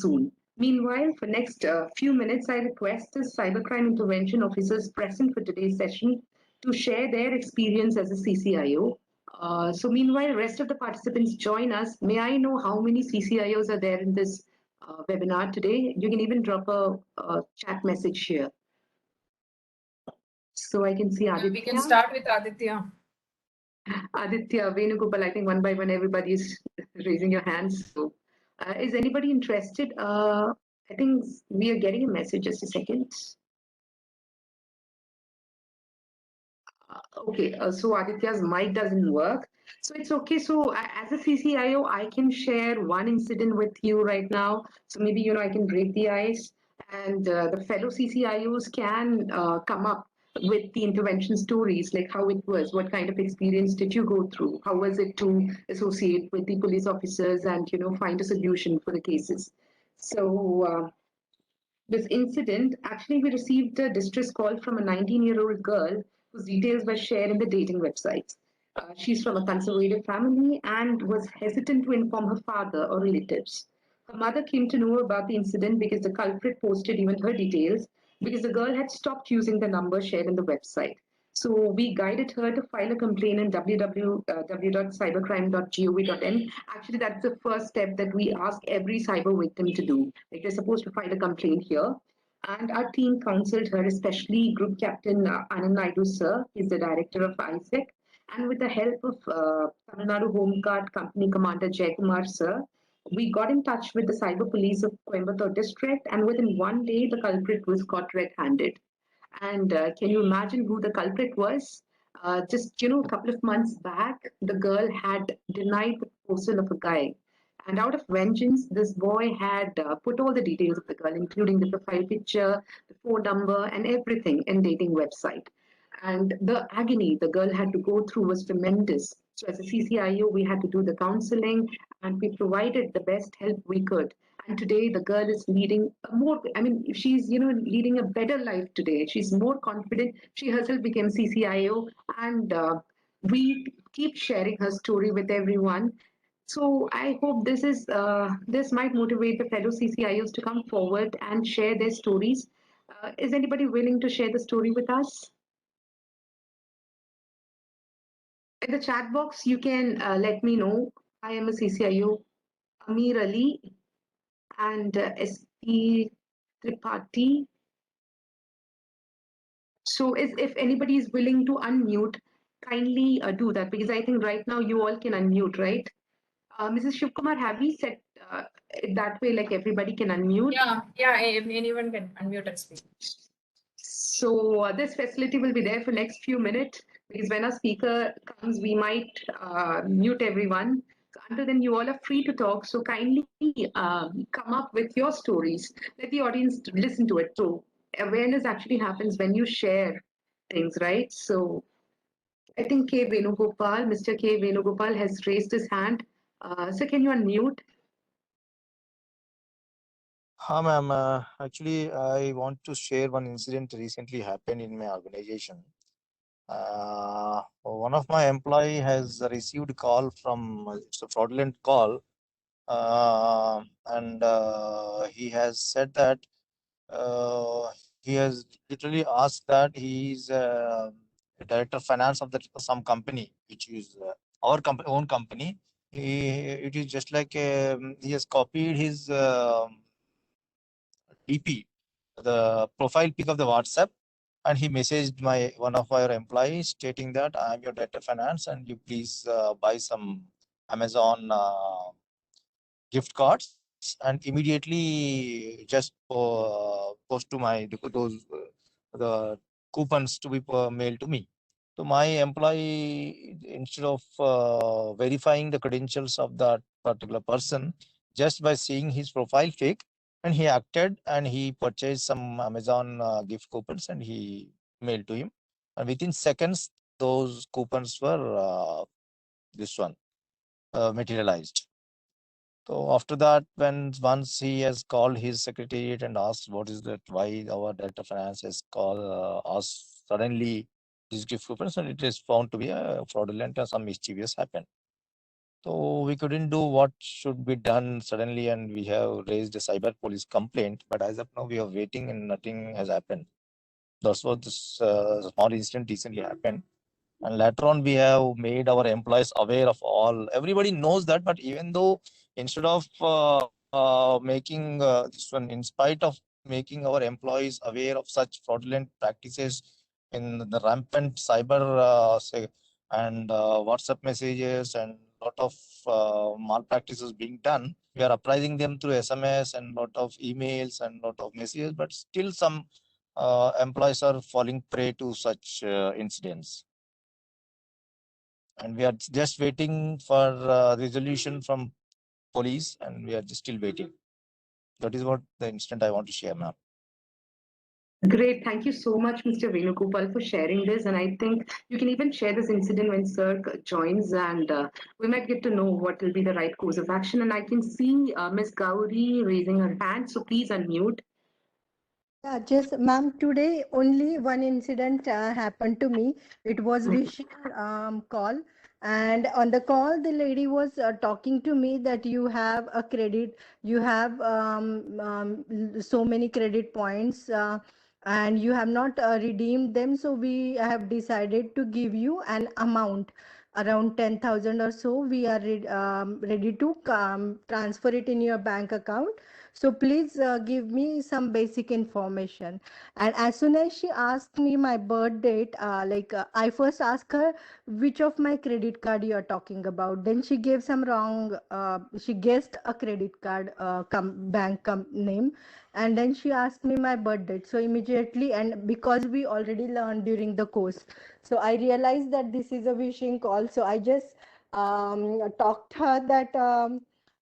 soon. Meanwhile, for next few minutes, I request the cybercrime intervention officers present for today's session to share their experience as a CCIO. So meanwhile, rest of the participants join us. May I know how many CCIOs are there in this webinar today? You can even drop a chat message here. So I can see Aditya. We can start with Aditya. Aditya, Venugopal, I think one by one everybody is raising your hands. So, is anybody interested? I think we are getting a message. Just a second. Okay, so Aditya's mic doesn't work. So it's okay. So as a CCIO, I can share one incident with you right now. So maybe, I can break the ice and the fellow CCIOs can come up with the intervention stories, like how it was, what kind of experience did you go through? How was it to associate with the police officers and, find a solution for the cases? So this incident, actually, we received a distress call from a 19-year-old girl whose details were shared in the dating websites. She's from a conservative family and was hesitant to inform her father or relatives. Her mother came to know about the incident because the culprit posted even her details because the girl had stopped using the number shared in the website. So we guided her to file a complaint in www.cybercrime.gov.in. Actually, that's the first step that we ask every cyber victim to do. Like they're supposed to file a complaint here. And our team counseled her, especially Group Captain Anand Naidu, sir. He's the director of ISEC. And with the help of Tamil Nadu Home Guard Company Commander Jaykumar, sir, we got in touch with the Cyber Police of Coimbatore district. And within one day, the culprit was caught red-handed. And can you imagine who the culprit was? Just, a couple of months back, the girl had denied the proposal of a guy. And out of vengeance, this boy had put all the details of the girl, including the profile picture, the phone number, and everything in dating website. And the agony the girl had to go through was tremendous. So as a CCIO, we had to do the counseling and we provided the best help we could. And today the girl is leading a more, she's, leading a better life today. She's more confident. She herself became CCIO and we keep sharing her story with everyone. So I hope this might motivate the fellow CCIOs to come forward and share their stories. Is anybody willing to share the story with us? In the chat box, you can let me know. I am a CCIO, Amir Ali and SP Tripathi. So if anybody is willing to unmute, kindly do that because I think right now you all can unmute, right? Mrs. Shivkumar, have we set it that way like everybody can unmute? Yeah, anyone can unmute and speak. So this facility will be there for next few minutes because when a speaker comes, we might mute everyone. So until then, you all are free to talk. So kindly come up with your stories. Let the audience listen to it. So awareness actually happens when you share things, right? So I think Mr. K. Venugopal has raised his hand. So can you unmute? Hi, ma'am. Actually, I want to share one incident recently happened in my organization. One of my employee has received a call from it's a fraudulent call, and he has said that he has literally asked that he's director of finance of some company, which is our own company. It is just like he has copied his DP, the profile pic of the WhatsApp, and he messaged one of our employees stating that I am your director of finance and you please buy some Amazon gift cards and immediately just post to the coupons to be mailed to me. So my employee, instead of verifying the credentials of that particular person, just by seeing his profile pic, and he acted and he purchased some Amazon gift coupons and he mailed to him. And within seconds, those coupons were materialized. So after that, once he has called his secretariat and asked what is that, why our director of finance has called asked suddenly these gift coupons, and it is found to be fraudulent and some mischievous happened. So we couldn't do what should be done suddenly, and we have raised a cyber police complaint. But as of now, we are waiting and nothing has happened. That's what this small incident recently happened. And later on, we have made our employees aware of all. Everybody knows that, but even though instead of making this one, in spite of making our employees aware of such fraudulent practices in the rampant cyber and WhatsApp messages and lot of malpractices being done, we are apprising them through SMS and lot of emails and lot of messages, but still some employees are falling prey to such incidents. And we are just waiting for resolution from police, and we are just still waiting. That is what the incident I want to share, ma'am. Great. Thank you so much, Mr. Venugopal, for sharing this. And I think you can even share this incident when Sir joins, and we might get to know what will be the right course of action. And I can see Ms. Gauri raising her hand, so please unmute. Yeah, just ma'am, today only one incident happened to me. It was wishing call, and on the call, the lady was talking to me that you have a credit, you have so many credit points, and you have not redeemed them. So we have decided to give you an amount around 10,000 or so. We are ready to transfer it in your bank account. So please give me some basic information. And as soon as she asked me my birth date, I first asked her which of my credit card you are talking about. Then she gave some wrong. She guessed a credit card name, and then she asked me my birth date. So immediately, and because we already learned during the course, so I realized that this is a wishing call. So I just talked her that.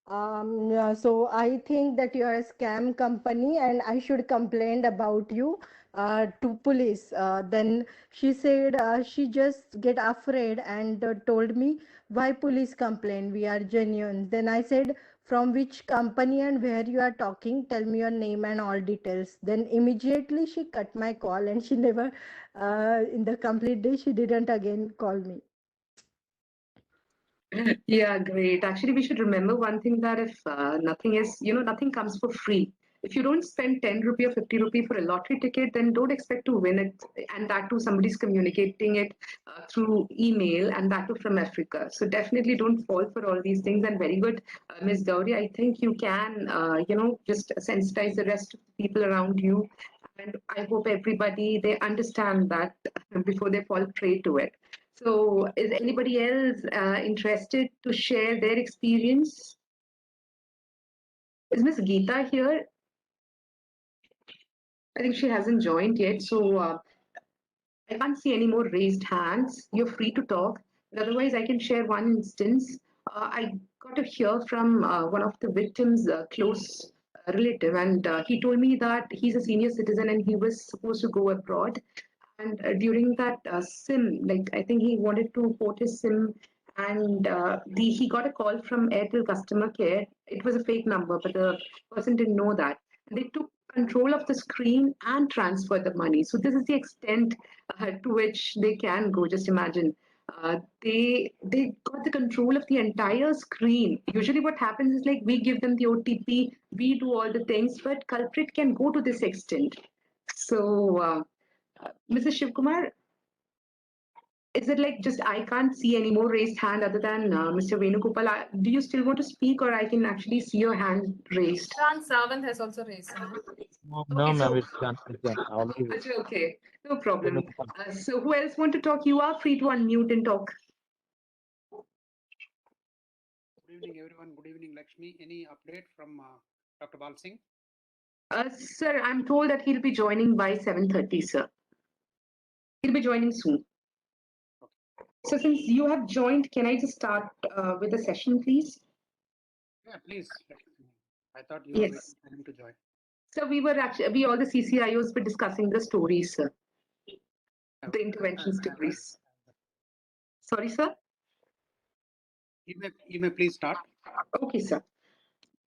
Yeah, so I think that you are a scam company and I should complain about you to police. Then she said she just get afraid and told me, why police complain? We are genuine. Then I said, from which company and where you are talking? Tell me your name and all details. Then immediately she cut my call and she never, in the complete day, she didn't again call me. Yeah, great. Actually, we should remember one thing, that if nothing comes for free. If you don't spend 10 rupee or 50 rupee for a lottery ticket, then don't expect to win it. And that too, somebody's communicating it through email, and that too from Africa. So definitely don't fall for all these things. And very good, Ms. Gauri. I think you can, just sensitize the rest of the people around you. And I hope everybody, they understand that before they fall prey to it. So is anybody else interested to share their experience? Is Miss Geeta here? I think she hasn't joined yet. So I can't see any more raised hands. You're free to talk. But otherwise, I can share one instance. I got to hear from one of the victims' close relative, and he told me that he's a senior citizen and he was supposed to go abroad. And during that SIM, like I think he wanted to port his SIM, and he got a call from Airtel customer care. It was a fake number, but the person didn't know that. And they took control of the screen and transferred the money. So this is the extent to which they can go. Just imagine. They got the control of the entire screen. Usually, what happens is like we give them the OTP, we do all the things, but culprit can go to this extent. So. Mrs. Shivkumar, is it like just I can't see any more raised hand other than Mr. Venugopal? Do you still want to speak, or I can actually see your hand raised? Shan Savant has also raised. No, Okay, ma'am, so it's done. It's done. I already Achha, okay, no problem. So who else want to talk? You are free to unmute and talk. Good evening, everyone. Good evening, Lakshmi. Any update from Dr. Balsing? Sir, I'm told that he'll be joining by 7:30, sir. He'll be joining soon. So since you have joined, can I just start with the session, please? Yeah, please. I thought you Yes. were waiting for him to join. So we all the CCIOs were discussing the stories, sir. The intervention stories. Sorry, sir? You may please start. Okay, sir.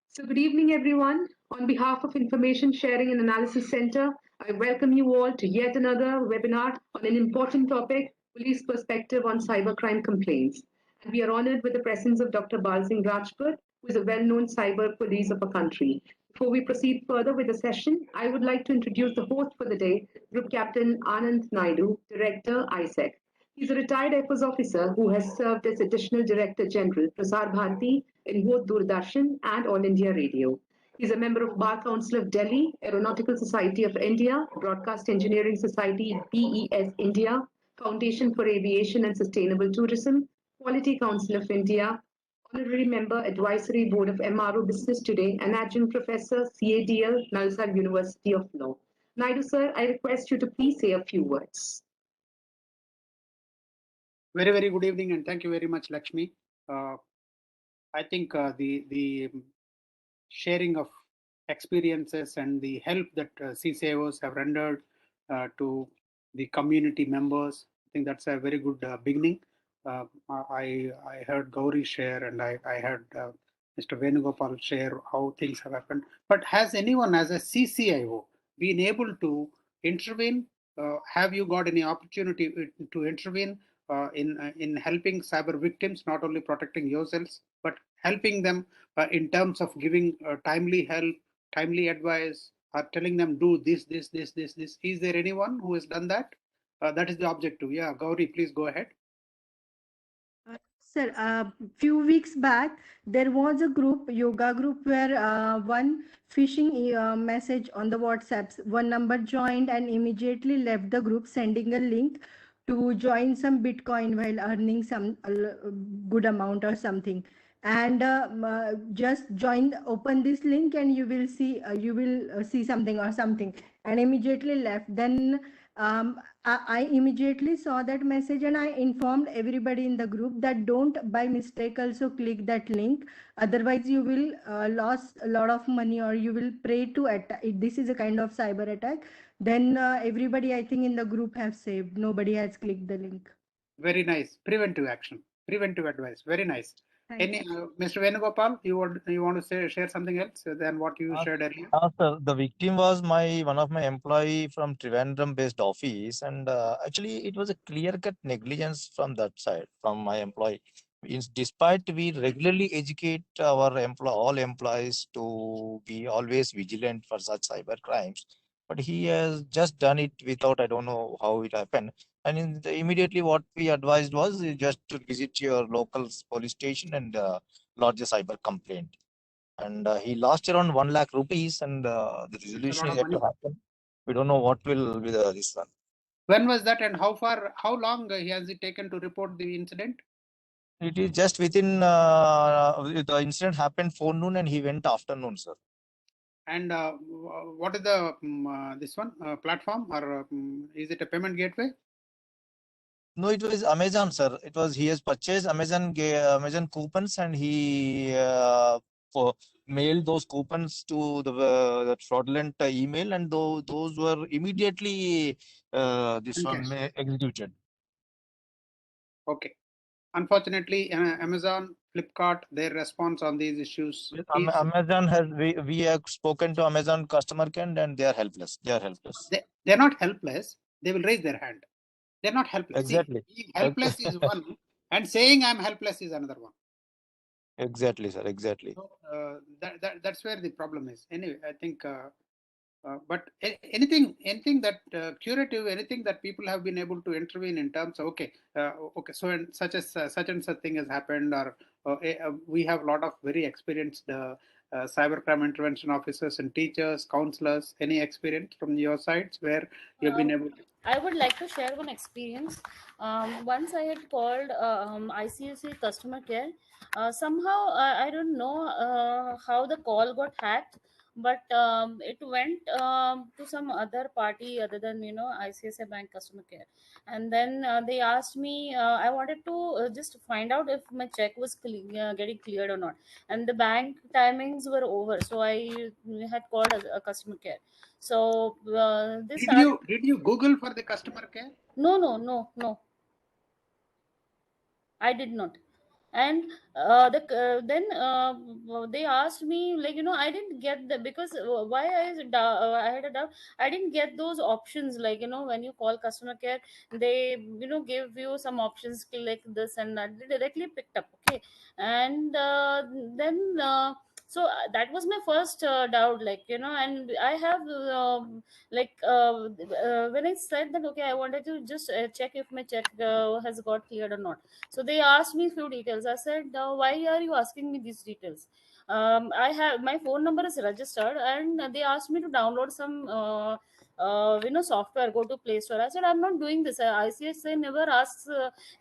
So good evening, everyone. On behalf of Information Sharing and Analysis Center, I welcome you all to yet another webinar on an important topic, police perspective on cybercrime complaints. And we are honored with the presence of Dr. Balsing Rajput, who is a well-known cyber police of our country. Before we proceed further with the session, I would like to introduce the host for the day, Group Captain Anand Naidu, Director, ISEC. He's a retired Air Force officer who has served as Additional Director General, Prasar Bharati, in both Doordarshan and All India Radio. He's a member of Bar Council of Delhi, Aeronautical Society of India, Broadcast Engineering Society, BES India, Foundation for Aviation and Sustainable Tourism, Quality Council of India, Honorary Member Advisory Board of MRO Business Today, and Adjunct Professor, CADL, Nalsar University of Law. Naidu sir, I request you to please say a few words. Very, very good evening, and thank you very much, Lakshmi. I think the sharing of experiences and the help that CCIOs have rendered to the community members, I think that's a very good beginning. I heard Gauri share, and I heard Mr. Venugopal share how things have happened. But has anyone, as a CCIO, been able to intervene? Have you got any opportunity to intervene in helping cyber victims, not only protecting yourselves, but helping them in terms of giving timely help, timely advice, or telling them do this, this, this, this, this? Is there anyone who has done that? That is the objective. Yeah, Gauri, please go ahead. Sir, a few weeks back, there was a group, yoga group, where one phishing message on the WhatsApps, one number joined and immediately left the group, sending a link to join some Bitcoin while earning some good amount or something. And just open this link and you will see something or something, and immediately left. Then I immediately saw that message and I informed everybody in the group that don't by mistake also click that link. Otherwise, you will lose a lot of money, or you will pray to attack. This is a kind of cyber attack. Then everybody, I think, in the group have saved. Nobody has clicked the link. Very nice. Preventive action, preventive advice. Very nice. Mr. Venugopal, you want to share something else than what you shared earlier? Sir, the victim was one of my employee from Trivandrum based office, and actually it was a clear-cut negligence from that side, from my employee. Despite we regularly educate our all employees to be always vigilant for such cyber crimes, but he has just done it without, I don't know how it happened. And immediately what we advised was just to visit your local police station and lodge a cyber complaint. And he lost around 1 lakh rupees, and the resolution is yet to happen. We don't know what will be this one. When was that, and how long has it taken to report the incident? It is just within the incident happened forenoon and he went afternoon, sir. And what is the this one platform, or is it a payment gateway? No, it was Amazon, sir. It was, he has purchased Amazon coupons, and he mailed those coupons to the fraudulent email, and those were immediately executed. Okay. Unfortunately, Amazon, Flipkart, their response on these issues. Amazon has, we have spoken to Amazon customer care, and they are helpless. They are helpless. They're not helpless. They will raise their hand. They're not helpless. Exactly. See, being helpless is one, and saying I'm helpless is another one. Exactly, sir. Exactly. So that's where the problem is. Anyway, I think. But anything that curative, anything that people have been able to intervene in terms of okay, so such and such thing has happened, or we have a lot of very experienced cybercrime intervention officers and teachers, counselors. Any experience from your sides where you've been able to? I would like to share one experience. Once I had called ICICI customer care. Somehow I don't know how the call got hacked, but it went to some other party other than ICICI Bank customer care. And then they asked me, I wanted to just find out if my check was getting cleared or not, and the bank timings were over, so I had called a customer care. So this did you Google for the customer care? No, I did not. And they asked me, like, I didn't get the, because why I had a doubt. I didn't get those options, like, when you call customer care, they give you some options, click this and that. They directly picked up. Okay. And then that was my first doubt, like, and I have like when I said that, okay, I wanted to just check if my check has got cleared or not. So they asked me few details. I said, why are you asking me these details? I have, my phone number is registered, and they asked me to download some software, go to Play Store. I said, I'm not doing this. ICSA never asks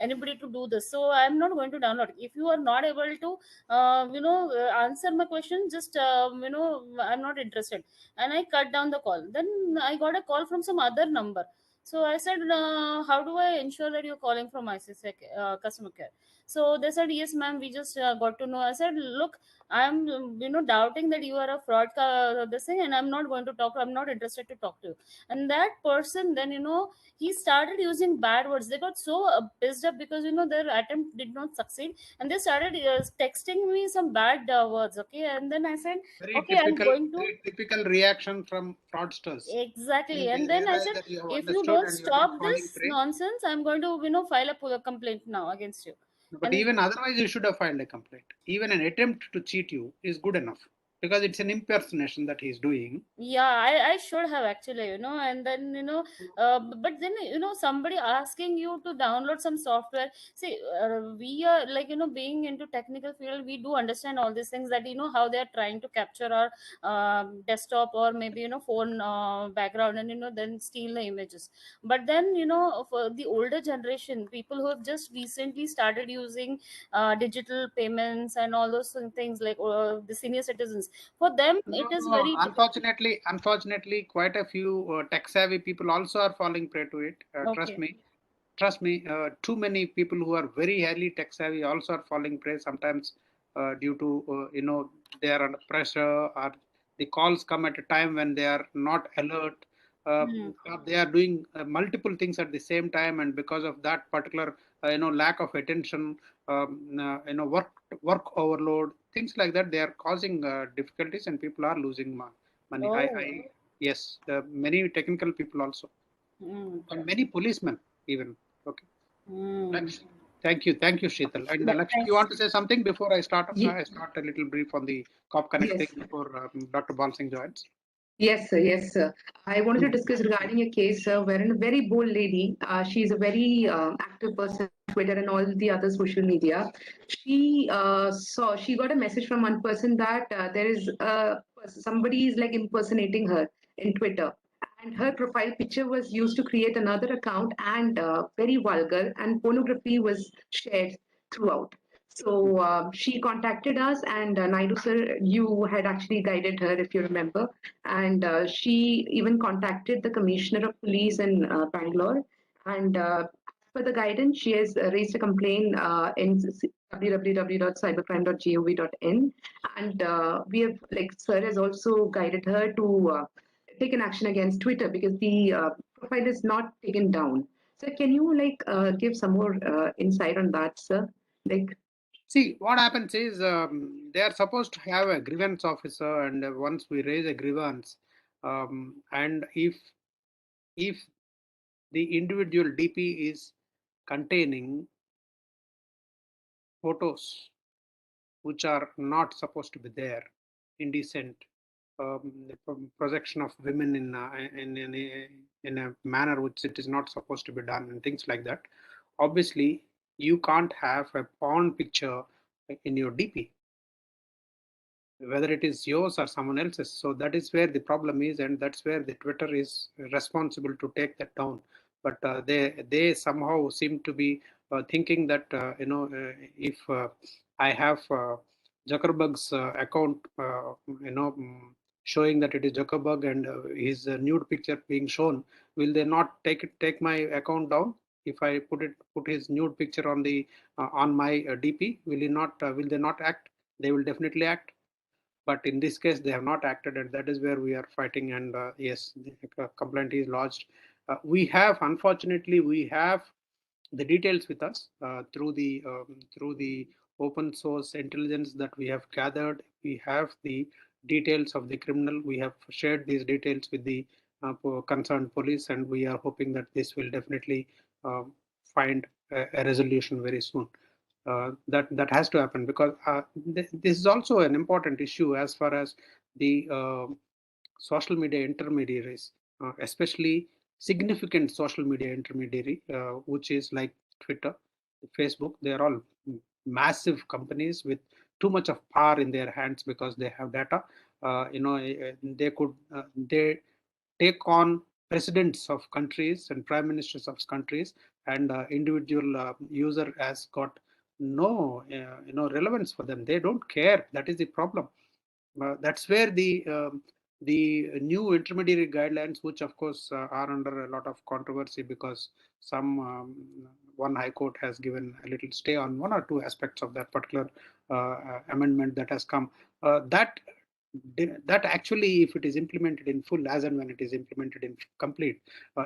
anybody to do this, so I'm not going to download. If you are not able to answer my question, just I'm not interested. And I cut down the call. Then I got a call from some other number. So I said, how do I ensure that you're calling from ICICI customer care? So they said, yes, ma'am, we just got to know. I said, look, I'm doubting that you are a fraud this thing, and I'm not going to talk. I'm not interested to talk to you. And that person, then he started using bad words. They got so pissed up because their attempt did not succeed, and they started texting me some bad words. Okay, and then I said, okay, I'm going to. Very typical reaction from fraudsters. Exactly. When And they then I realize said, that you have if you understood don't and you are not stop falling this prey. nonsense, I'm going to file a complaint now against you. But And even otherwise, you should have filed a complaint. Even an attempt to cheat you is good enough, because it's an impersonation that he's doing. yeah, I should have actually, and then but then somebody asking you to download some software. See, we are, like, being into technical field, we do understand all these things, that how they are trying to capture our desktop, or maybe phone background, and then steal the images. But then for the older generation, people who have just recently started using digital payments and all those things, like the senior citizens, for them it is No, very difficult. unfortunately, quite a few tech savvy people also are falling prey to it. Okay. Trust me. Too many people who are very highly tech savvy also are falling prey. Sometimes due to they are under pressure, or the calls come at a time when they are not alert. Hmm. Or they are doing multiple things at the same time, and because of that particular lack of attention, work overload, things like that, they are causing difficulties, and people are losing money. Oh. Yes, many technical people also, Hmm. and many policemen even. Okay. Hmm. Thank you, Sheetal. And Yeah, Lakshmi, you Thanks. want to say something before I start? Ye- I start a little brief on the COP Connect thing yes. before Dr. Balsing joins. Yes, sir. Yes, sir. I wanted to discuss regarding a case wherein a very bold lady, she's a very active person on Twitter and all the other social media. She got a message from one person that there is somebody is like impersonating her in Twitter, and her profile picture was used to create another account, and very vulgar, and pornography was shared throughout. So she contacted us, and Naidu sir, you had actually guided her, if you remember, and she even contacted the commissioner of police in Bangalore. And for the guidance, she has raised a complaint in www.cybercrime.gov.in, and we have, like, sir has also guided her to take an action against Twitter because the profile is not taken down. So can you give some more insight on that, sir? Like, See, what happens is they are supposed to have a grievance officer, and once we raise a grievance, and if the individual DP is containing photos which are not supposed to be there, indecent, projection of women in a manner which it is not supposed to be done, and things like that. Obviously, you can't have a porn picture in your DP, whether it is yours or someone else's. So that is where the problem is, and that's where the Twitter is responsible to take that down. But they somehow seem to be thinking that if I have Zuckerberg's account, showing that it is Zuckerberg, and his nude picture being shown, will they not take my account down? If I put his nude picture on the on my DP, will he not? Will they not act? They will definitely act. But in this case, they have not acted, and that is where we are fighting. And yes, the complaint is lodged. Unfortunately, we have the details with us through the open source intelligence that we have gathered. We have the details of the criminal. We have shared these details with the concerned police, and we are hoping that this will definitely find a resolution very soon. That has to happen, because this is also an important issue as far as the social media intermediaries, especially significant social media intermediary, which is like Twitter, Facebook. They are all massive companies with too much of power in their hands because they have data. They take on presidents of countries and prime ministers of countries, and individual user has got no relevance for them. They don't care. That is the problem. That's where the new intermediary guidelines, which of course are under a lot of controversy, because one high court has given a little stay on one or two aspects of that particular amendment that has come. That actually, if it is implemented in full, as and when it is implemented in complete,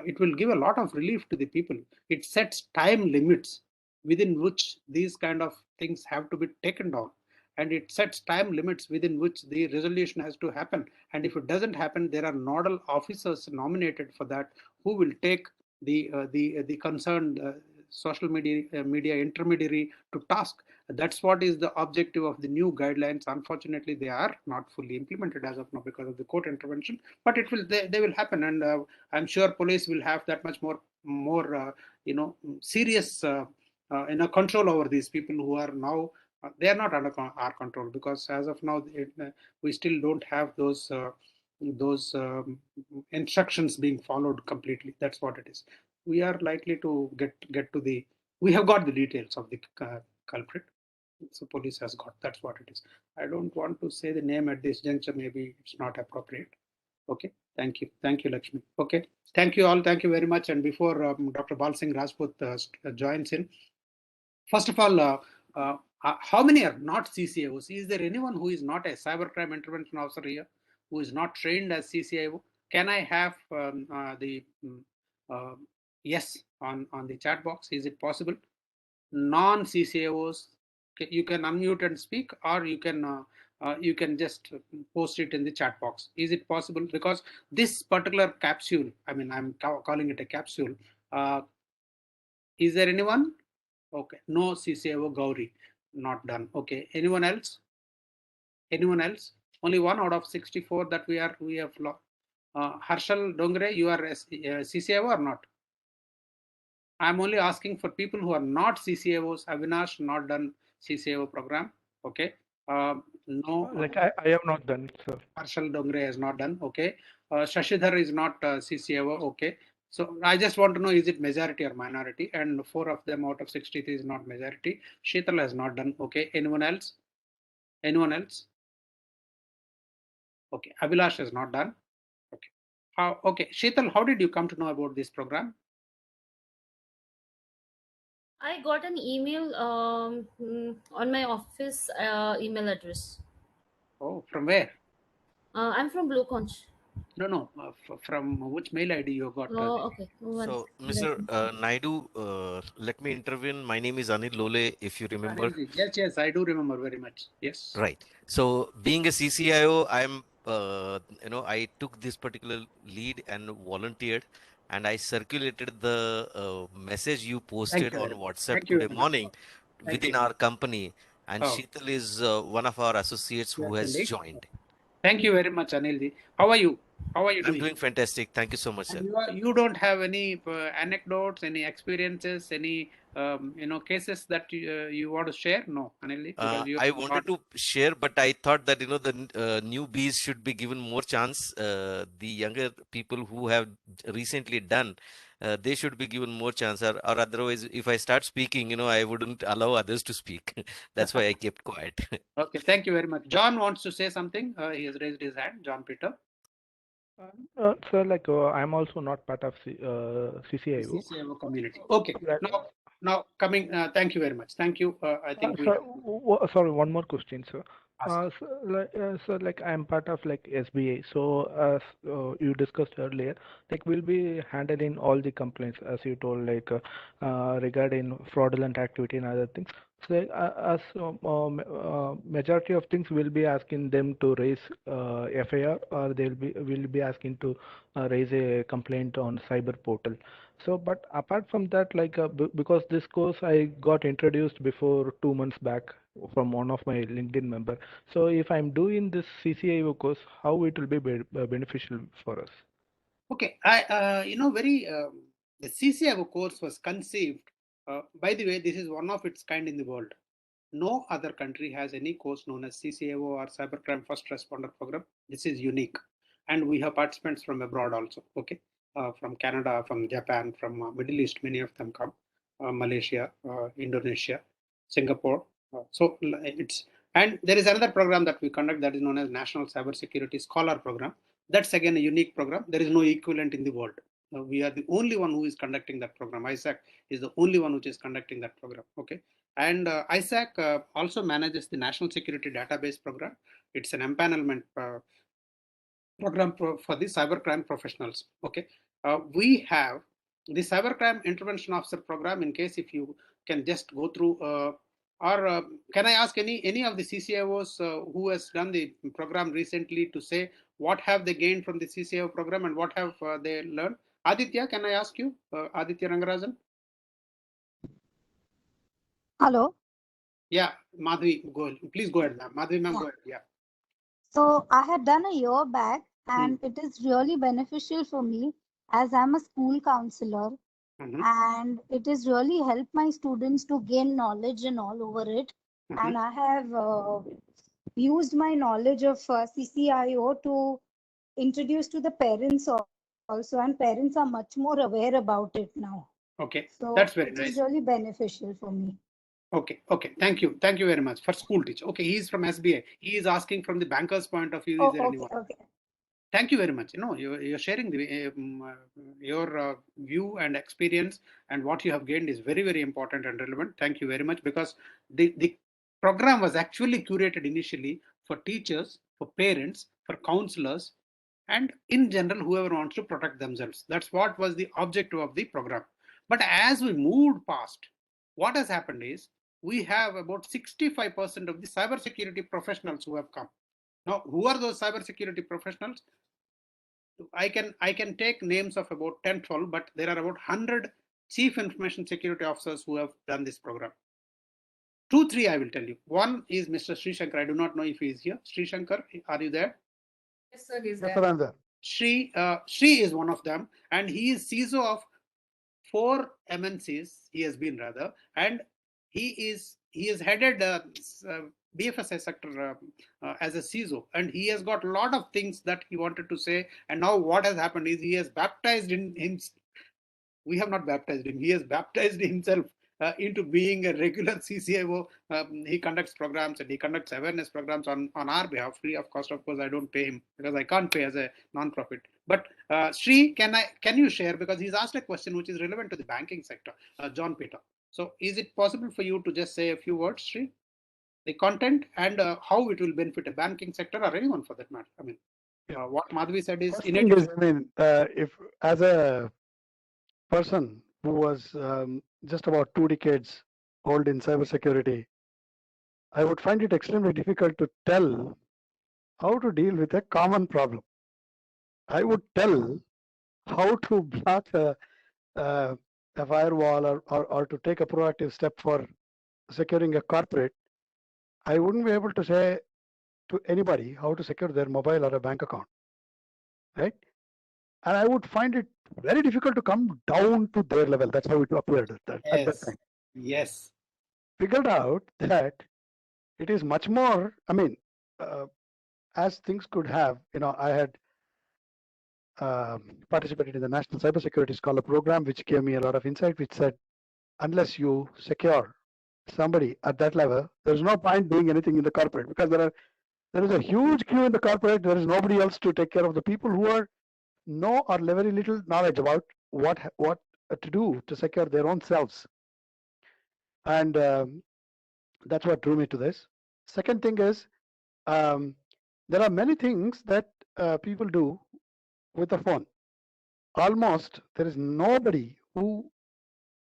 it will give a lot of relief to the people. It sets time limits within which these kind of things have to be taken down, and it sets time limits within which the resolution has to happen. And if it doesn't happen, there are nodal officers nominated for that, who will take the concerned social media intermediary to task. That's what is the objective of the new guidelines. Unfortunately, they are not fully implemented as of now because of the court intervention, but they will happen, and I'm sure police will have that much more serious control over these people who are now they are not under our control, because as of now we still don't have those instructions being followed completely. That's what it is. We are likely to get to the, we have got the details of the culprit, so police has got. That's what it is. I don't want to say the name at this juncture, maybe it's not appropriate. Okay, thank you, Lakshmi. Okay, thank you all, thank you very much. And before Dr. Balsing Rajput joins in, first of all, how many are not CCIOs? Is there anyone who is not a cybercrime intervention officer here, who is not trained as CCIO? Can I have the yes on the chat box? Is it possible? Non-CCIOs, you can unmute and speak, or you can just post it in the chat box. Is it possible? Because this particular capsule, I mean, I'm calling it a capsule. Is there anyone? Okay, no CCIO Gauri, not done. Okay, anyone else? Anyone else? Only one out of 64 that we have lost. Harshal Dongre, you are a CCIO or not? I'm only asking for people who are not CCIOs. Avinash, not done CCIO program. Okay. No. Like I have not done it, sir. Harshal Dongre has not done. Okay. Shashidhar is not CCIO. Okay. So I just want to know, is it majority or minority? And 4 of them out of 63 is not majority. Sheetal has not done. Okay. Anyone else? Anyone else? Okay. Abhilash has not done. Okay. Okay. Sheetal, how did you come to know about this program? I got an email on my office email address. Oh, from where? I'm from Blue Conch. No. From which mail ID you got? Okay. So, Mr. Naidu, let me intervene. My name is Anil Lole, if you remember. Yes, I do remember very much. Yes. Right. So, being a CCIO, I'm, I took this particular lead and volunteered, and I circulated the message you posted on WhatsApp today morning within our company. And Sheetal is one of our associates who has joined. Thank you very much, Anilji. How are you? How are you doing? I'm doing fantastic. Thank you so much, sir. You don't have any anecdotes, any experiences, any cases that you want to share? No, Anilji. I wanted to share, but I thought that the newbies should be given more chance. The younger people who have recently done, they should be given more chance, or otherwise, if I start speaking, I wouldn't allow others to speak. That's why I kept quiet. Okay, thank you very much. John wants to say something. He has raised his hand. John Peter. Sir, like I'm also not part of CCIO. CCIO community. Okay. Now coming. Thank you very much. Thank you. I think. Sorry, one more question, sir. So like I'm part of like SBA. So as you discussed earlier, like we'll be handling all the complaints as you told, like regarding fraudulent activity and other things. So, as majority of things will be asking them to raise FIR, or will be asking to raise a complaint on cyber portal. So, but apart from that, like because this course I got introduced before 2 months back from one of my LinkedIn member. So, if I'm doing this CCIO course, how it will be beneficial for us? Okay, the CCIO course was conceived. By the way, this is one of its kind in the world. No other country has any course known as CCIO or Cybercrime First Responder Program. This is unique. And we have participants from abroad also, okay? From Canada, from Japan, from Middle East, many of them come, Malaysia, Indonesia, Singapore. And there is another program that we conduct that is known as National Cybersecurity Scholar Program. That's again a unique program. There is no equivalent in the world. We are the only one who is conducting that program. ISAC is the only one which is conducting that program, okay? And ISAC also manages the National Security Database Program. It's an empanelment program for the cybercrime professionals. Okay, we have the Cybercrime Intervention Officer Program. In case if you can just go through, or can I ask any of the CCIOs who has done the program recently to say what have they gained from the CCIO program and what have they learned? Aditya, can I ask you, Aditya Rangarajan? Hello. Yeah, Madhvi, please go ahead, ma'am. Madhvi, ma'am, go ahead. Yeah. So I had done a year back, and it is really beneficial for me as I'm a school counselor, and it has really helped my students to gain knowledge and all over it. And I have used my knowledge of CCIO to introduce to the parents also, and parents are much more aware about it now. Okay, So that's very it nice. is really beneficial for me. Okay, thank you very much. For school teacher, okay, he is from SBI. He is asking from the banker's point of view. Is there anyone? Okay. Thank you very much. You're sharing your view and experience, and what you have gained is very, very important and relevant. Thank you very much, because the program was actually curated initially for teachers, for parents, for counselors, and in general, whoever wants to protect themselves. That's what was the objective of the program. But as we moved past, what has happened is we have about 65% of the cybersecurity professionals who have come. Now, who are those cybersecurity professionals? I can take names of about 10, 12, but there are about 100 chief information security officers who have done this program. 2, 3 I will tell you. One is Mr. Sri Shankar. I do not know if he is here. Sri Shankar, are you there? Yes, sir, he's Yes, there. sir, I'm there. Sri is one of them, and he is CISO of 4 MNCs. He has been rather, and he has headed BFSI sector as a CISO, and he has got a lot of things that he wanted to say. And now what has happened is he has baptized in him. We have not baptized him. He has baptized himself into being a regular CCIO. He conducts programs and he conducts awareness programs on our behalf, free of cost. Of course, I don't pay him because I can't pay as a non-profit. But Sri, can you share, because he's asked a question which is relevant to the banking sector, John Peter. So is it possible for you to just say a few words, Sri? The content and how it will benefit a banking sector or anyone for that matter. I mean, what Madhvi said is in First thing is, if as a person who was just about 2 decades old in cybersecurity, I would find it extremely difficult to tell how to deal with a common problem. I would tell how to block a firewall or to take a proactive step for securing a corporate. I wouldn't be able to say to anybody how to secure their mobile or a bank account, right? And I would find it very difficult to come down to their level. That's how it appeared at that time. Yes. Figured out that it is much more, I mean, as things could have, I had participated in the National Cybersecurity Scholar Program, which gave me a lot of insight, which said, unless you secure somebody at that level, there's no point doing anything in the corporate, because there is a huge queue in the corporate. There is nobody else to take care of the people who are know or very little knowledge about what to do to secure their own selves. And that's what drew me to this. Second thing is, there are many things that people do with the phone. Almost there is nobody who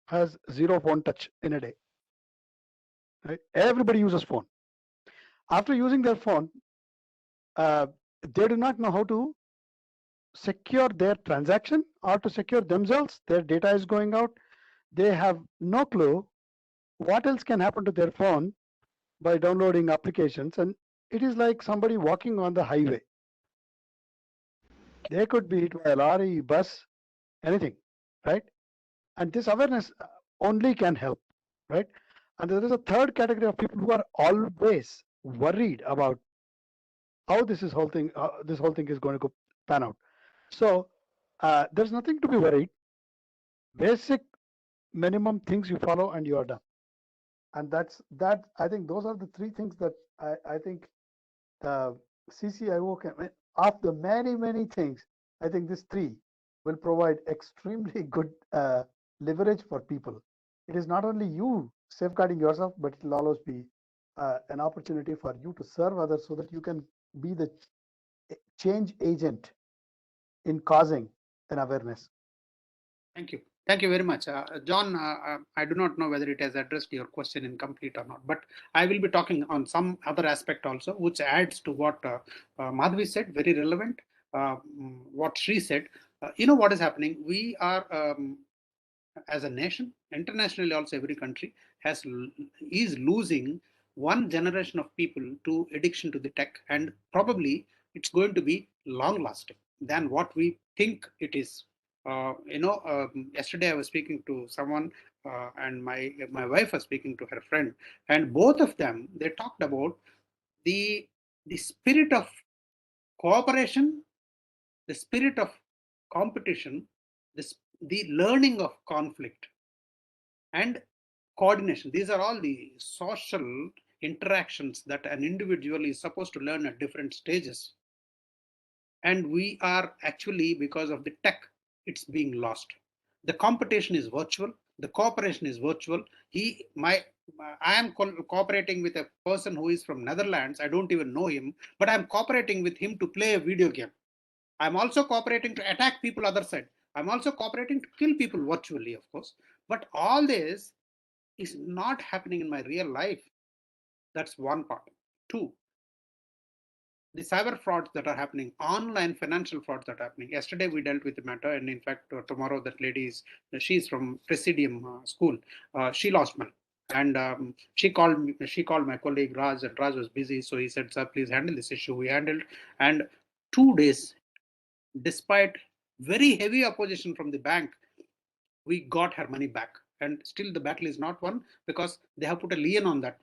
has zero phone touch in a day. Right? Everybody uses phone. After using their phone, they do not know how to secure their transaction or to secure themselves. Their data is going out. They have no clue what else can happen to their phone by downloading applications. And it is like somebody walking on the highway. They could be it by a lorry, bus, anything, right? And this awareness only can help, right? And there is a third category of people who are always worried about how this whole thing is going to go pan out. So there's nothing to be worried. Basic minimum things you follow and you are done. And that's that. I think those are the three things that I think CCIO can, of the many things, I think these three will provide extremely good leverage for people. It is not only you safeguarding yourself, but it will always be an opportunity for you to serve others so that you can be the change agent in causing an awareness. Thank you. Thank you very much. John, I do not know whether it has addressed your question in complete or not, but I will be talking on some other aspect also, which adds to what Madhavi said, very relevant. What Sri said, you know what is happening? We are, as a nation, internationally also every country is losing one generation of people to addiction to the tech, and probably it's going to be long lasting than what we think it is. Yesterday I was speaking to someone and my wife was speaking to her friend, and both of them, they talked about the spirit of cooperation, the spirit of competition, the learning of conflict and coordination. These are all the social interactions that an individual is supposed to learn at different stages. And we are actually, because of the tech, it's being lost. The competition is virtual. The cooperation is virtual. I am cooperating with a person who is from Netherlands. I don't even know him, but I'm cooperating with him to play a video game. I'm also cooperating to attack people other side. I'm also cooperating to kill people virtually, of course. But all this is not happening in my real life. That's one part. Two, the cyber frauds that are happening, online financial frauds that are happening. Yesterday we dealt with the matter, and in fact tomorrow that lady she's from Presidium School. She lost money, and she called my colleague Raj, and Raj was busy, so he said, "Sir, please handle this issue." We handled, and 2 days, despite very heavy opposition from the bank, we got her money back. And still the battle is not won because they have put a lien on that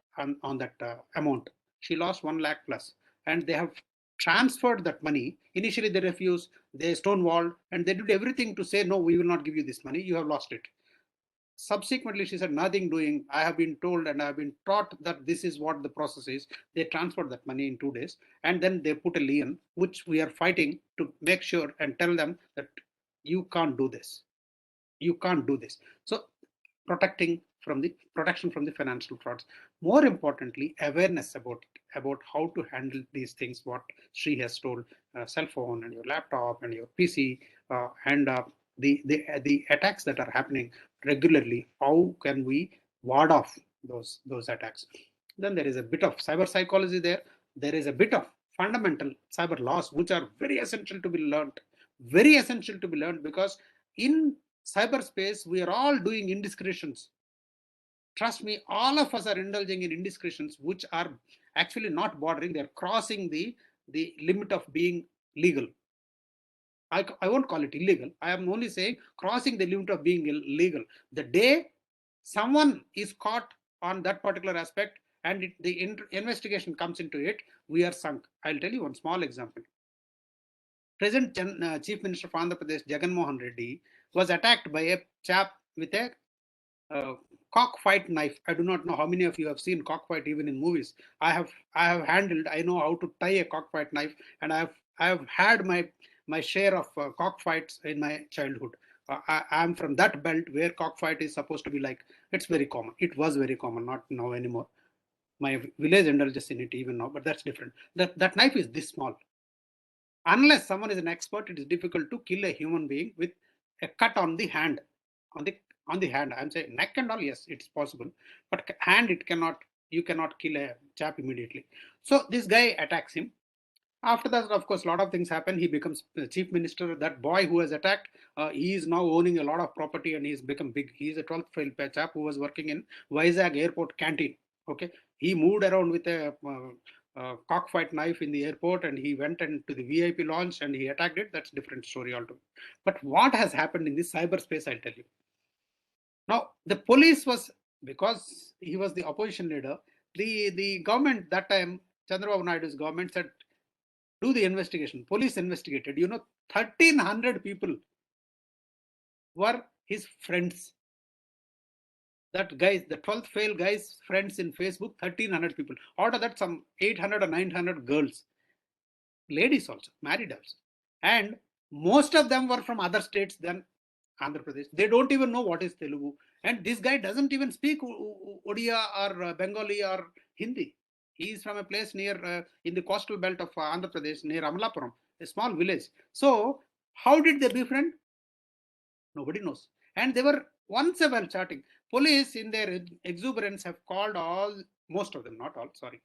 amount. She lost 1 lakh plus, and they have transferred that money. Initially they refused, they stonewalled, and they did everything to say, no, we will not give you this money, you have lost it. Subsequently she said, nothing doing, I have been told and I have been taught that this is what the process is. They transferred that money in 2 days, and then they put a lien, which we are fighting to make sure and tell them that you can't do this. You can't do this. So protection from the financial frauds. More importantly, awareness about how to handle these things. What Sri has told, cell phone and your laptop and your PC, and the attacks that are happening regularly. How can we ward off those attacks? Then there is a bit of cyber psychology there. There is a bit of fundamental cyber laws, which are very essential to be learned. Very essential to be learned, because in cyberspace, we are all doing indiscretions. Trust me, all of us are indulging in indiscretions, which are actually not bordering, they're crossing the limit of being legal. I won't call it illegal. I am only saying crossing the limit of being legal. The day someone is caught on that particular aspect and the investigation comes into it, we are sunk. I'll tell you one small example. Present Chief Minister of Andhra Pradesh, Jagan Mohan Reddy, was attacked by a chap with a cockfight knife. I do not know how many of you have seen cockfight even in movies. I have handled. I know how to tie a cockfight knife, and I have had my share of cockfights in my childhood. I am from that belt where cockfight is supposed to be like, it's very common. It was very common, not now anymore. My village indulges in it even now, but that's different. That knife is this small. Unless someone is an expert, it is difficult to kill a human being with a cut on the hand. On the hand, I'm saying neck and all, yes, it's possible, but hand it cannot You cannot kill a chap immediately. So this guy attacks him. After that, of course, a lot of things happen. He becomes the chief minister. That boy who was attacked, he is now owning a lot of property and he's become big. He's a 12th fail chap who was working in Vizag airport canteen. Okay, he moved around with a cockfight knife in the airport, and he went into the VIP lounge and he attacked it. That's a different story altogether. But what has happened in this cyberspace, I'll tell you. Now, the police was, because he was the opposition leader, the government that time, Chandrababu Naidu's government said, do the investigation. Police investigated. 1,300 people were his friends. That guys, the 12th fail guys' friends in Facebook, 1,300 people. Out of that, some 800 or 900 girls, ladies also, married also. And most of them were from other states than Andhra Pradesh. They don't even know what is Telugu. And this guy doesn't even speak Odia or Bengali or Hindi. He is from a place near in the coastal belt of Andhra Pradesh, near Amalapuram, a small village. So how did they befriend? Nobody knows. And they were once while chatting. Police in their exuberance have called most of them, not all, sorry.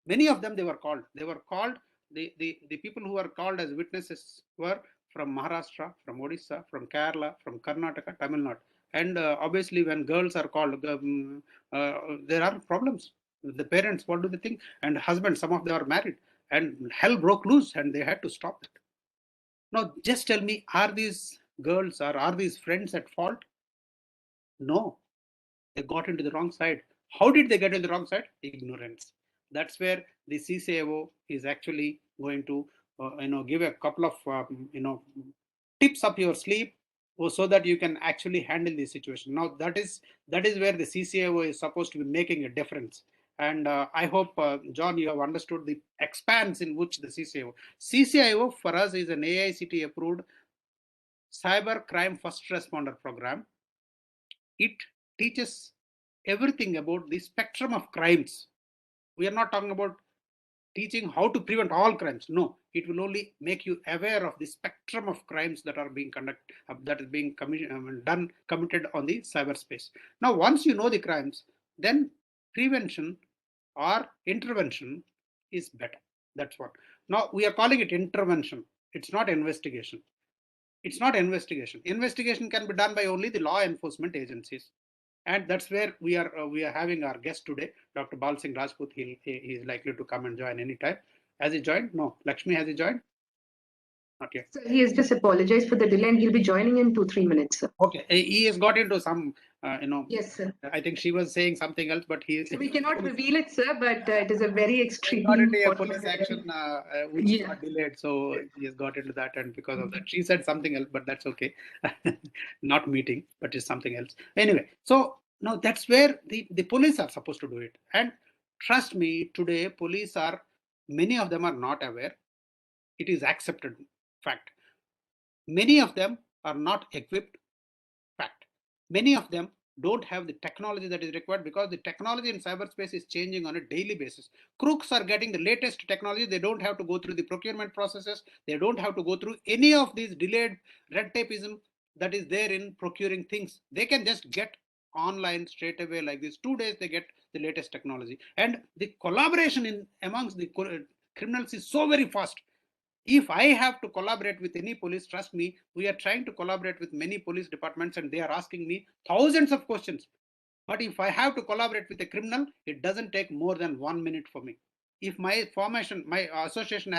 Many of them they were called. They were called, the people who were called as witnesses were from Maharashtra, from Odisha, from Kerala, from Karnataka, Tamil Nadu. And obviously when girls are called, there are problems. The parents, what do they think? And husbands, some of them are married. And hell broke loose and they had to stop it. Now, just tell me, are these girls or are these friends at fault? No, they got into the wrong side. How did they get into the wrong side? Ignorance. That's where the CCIO is actually going to, give a couple of, tips up your sleeve so that you can actually handle the situation. Now, that is where the CCIO is supposed to be making a difference. And I hope, John, you have understood the expanse in which the CCIO for us is an AICTE approved cybercrime first responder program. It teaches everything about the spectrum of crimes. We are not talking about teaching how to prevent all crimes. No, it will only make you aware of the spectrum of crimes that are being conducted, that is being committed on the cyberspace. Now, once you know the crimes, then prevention or intervention is better. That's what. Now, we are calling it intervention. It's not investigation. It's not investigation. Investigation can be done by only the law enforcement agencies. And that's where we are having our guest today, Dr. Balsing Rajput. He is likely to come and join anytime. Has he joined? No. Lakshmi, has he joined? Not yet. So he has just apologized for the delay and he'll be joining in 2-3 minutes, sir. Okay. He has got into some, Yes, sir. I think she was saying something else, but So we cannot reveal it, sir, but it is a very extreme. Got into a police action which got delayed. So he has got into that. And because of that, she said something else, but that's okay. Not meeting, but it's something else. Anyway, so now that's where the police are supposed to do it. And trust me, today, police are, many of them are not aware. It is accepted fact. Many of them are not equipped. Fact. Many of them don't have the technology that is required, because the technology in cyberspace is changing on a daily basis. Crooks are getting the latest technology. They don't have to go through the procurement processes. They don't have to go through any of these delayed red tapeism that is there in procuring things. They can just get online straight away like this. 2 days they get the latest technology. And the collaboration amongst the criminals is so very fast. If I have to collaborate with any police, trust me, we are trying to collaborate with many police departments and they are asking me thousands of questions. But if I have to collaborate with a criminal, it doesn't take more than 1 minute for me. If my association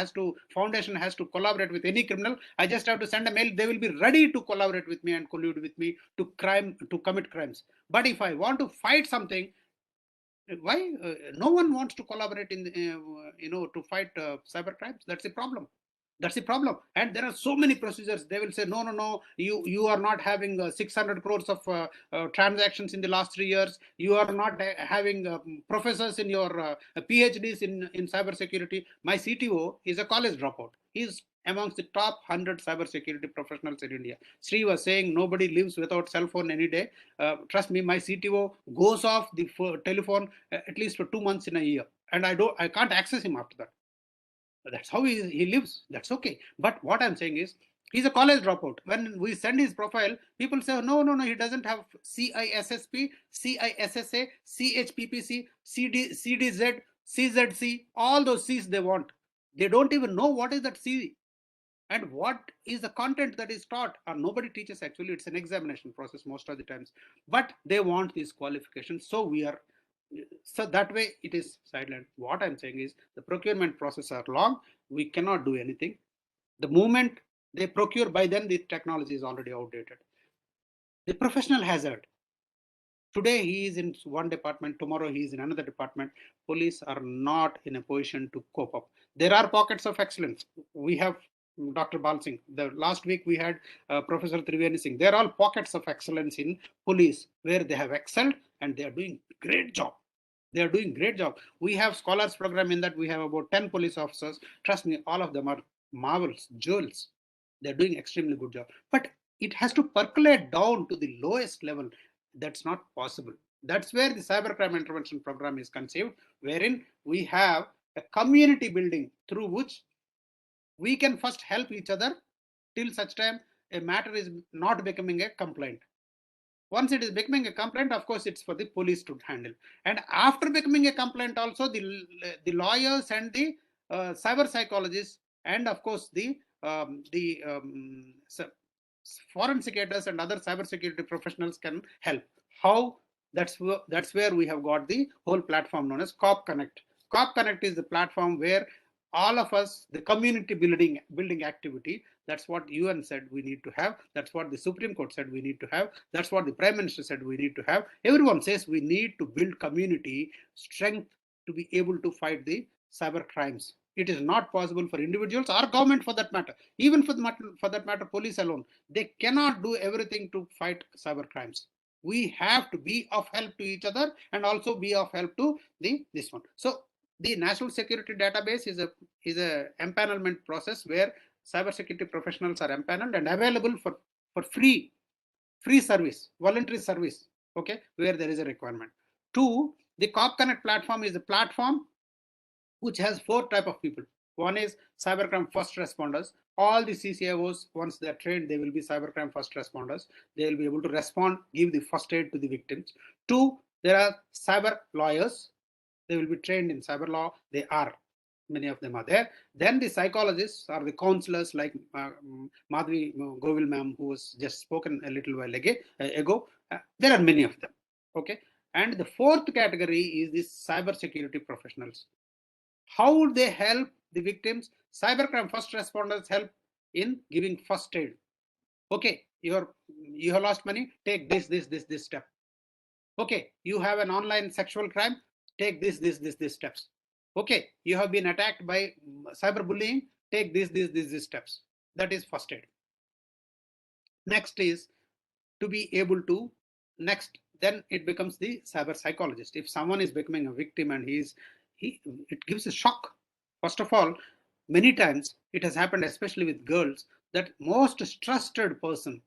foundation has to collaborate with any criminal, I just have to send a mail. They will be ready to collaborate with me and collude with me to commit crimes. But if I want to fight something, why no one wants to collaborate in to fight cyber crimes? That's the problem. That's the problem. And there are so many procedures. They will say, no, you are not having 600 crores of transactions in the last 3 years. You are not having professors in your PhDs in cybersecurity. My CTO is a college dropout. He's amongst the top 100 cybersecurity professionals in India. Sri was saying nobody lives without cell phone any day. Trust me, my CTO goes off the telephone at least for 2 months in a year. And I can't access him after that. That's how he lives. That's okay. But what I'm saying is, He's a college dropout. When we send his profile, people say, no, he doesn't have CISSP, CISSA, CHPPC, CDZ, CZC, all those C's they want. They don't even know what is that C and what is the content that is taught. Or nobody teaches actually. It's an examination process most of the times. But they want these qualifications. So that way it is sidelined. What I'm saying is the procurement process are long. We cannot do anything. The moment they procure, by then the technology is already outdated. The professional hazard. Today he is in one department, tomorrow he is in another department. Police are not in a position to cope up. There are pockets of excellence. We have Dr. Balsing. The last week we had Professor Triveni Singh. There are all pockets of excellence in police where they have excelled and they are doing great job. They are doing great job. We have scholars program in that we have about 10 police officers. Trust me, all of them are marvels, jewels. They're doing extremely good job. But it has to percolate down to the lowest level. That's not possible. That's where the cybercrime intervention program is conceived, wherein we have a community building through which we can first help each other till such time a matter is not becoming a complaint. Once it is becoming a complaint, of course, it's for the police to handle. And after becoming a complaint also, the lawyers and the cyber psychologists and of course the forensicators and other cybersecurity professionals can help. How? That's where we have got the whole platform known as COP Connect. COP Connect is the platform where all of us, the community building activity, that's what UN said we need to have. That's what the Supreme Court said we need to have. That's what the Prime Minister said we need to have. Everyone says we need to build community strength to be able to fight the cyber crimes. It is not possible for individuals or government for that matter. Even for that matter, police alone. They cannot do everything to fight cyber crimes. We have to be of help to each other and also be of help to this one. So the National Security Database is a empanelment process where cybersecurity professionals are empaneled and available for free service, voluntary service, okay, where there is a requirement. 2, the COP Connect platform is a platform which has 4 type of people. One is cybercrime first responders. All the CCIOs, once they are trained, they will be cybercrime first responders. They will be able to respond, give the first aid to the victims. 2, there are cyber lawyers. They will be trained in cyber law. Many of them are there. Then the psychologists or the counselors like Madhvi Govil ma'am, who was just spoken a little while ago. There are many of them. Okay. And the 4th category is the cyber security professionals. How would they help the victims? Cybercrime first responders help in giving first aid. Okay, you have lost money, take this step. Okay, you have an online sexual crime, take this steps. Okay, you have been attacked by cyberbullying, take these steps. That is first aid. Next is to be able to then it becomes the cyber psychologist. If someone is becoming a victim and it gives a shock. First of all, many times it has happened, especially with girls, that most trusted person,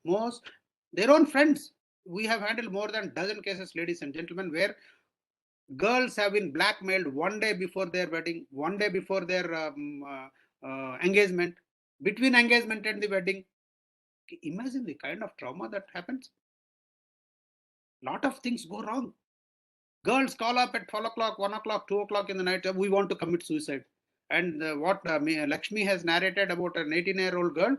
their own friends. We have handled more than dozen cases, ladies and gentlemen, where girls have been blackmailed one day before their wedding, one day before their engagement, between engagement and the wedding. Imagine the kind of trauma that happens. Lot of things go wrong. Girls call up at 12 o'clock, 1 o'clock, 2 o'clock in the night, we want to commit suicide. And what Lakshmi has narrated about an 18-year-old girl,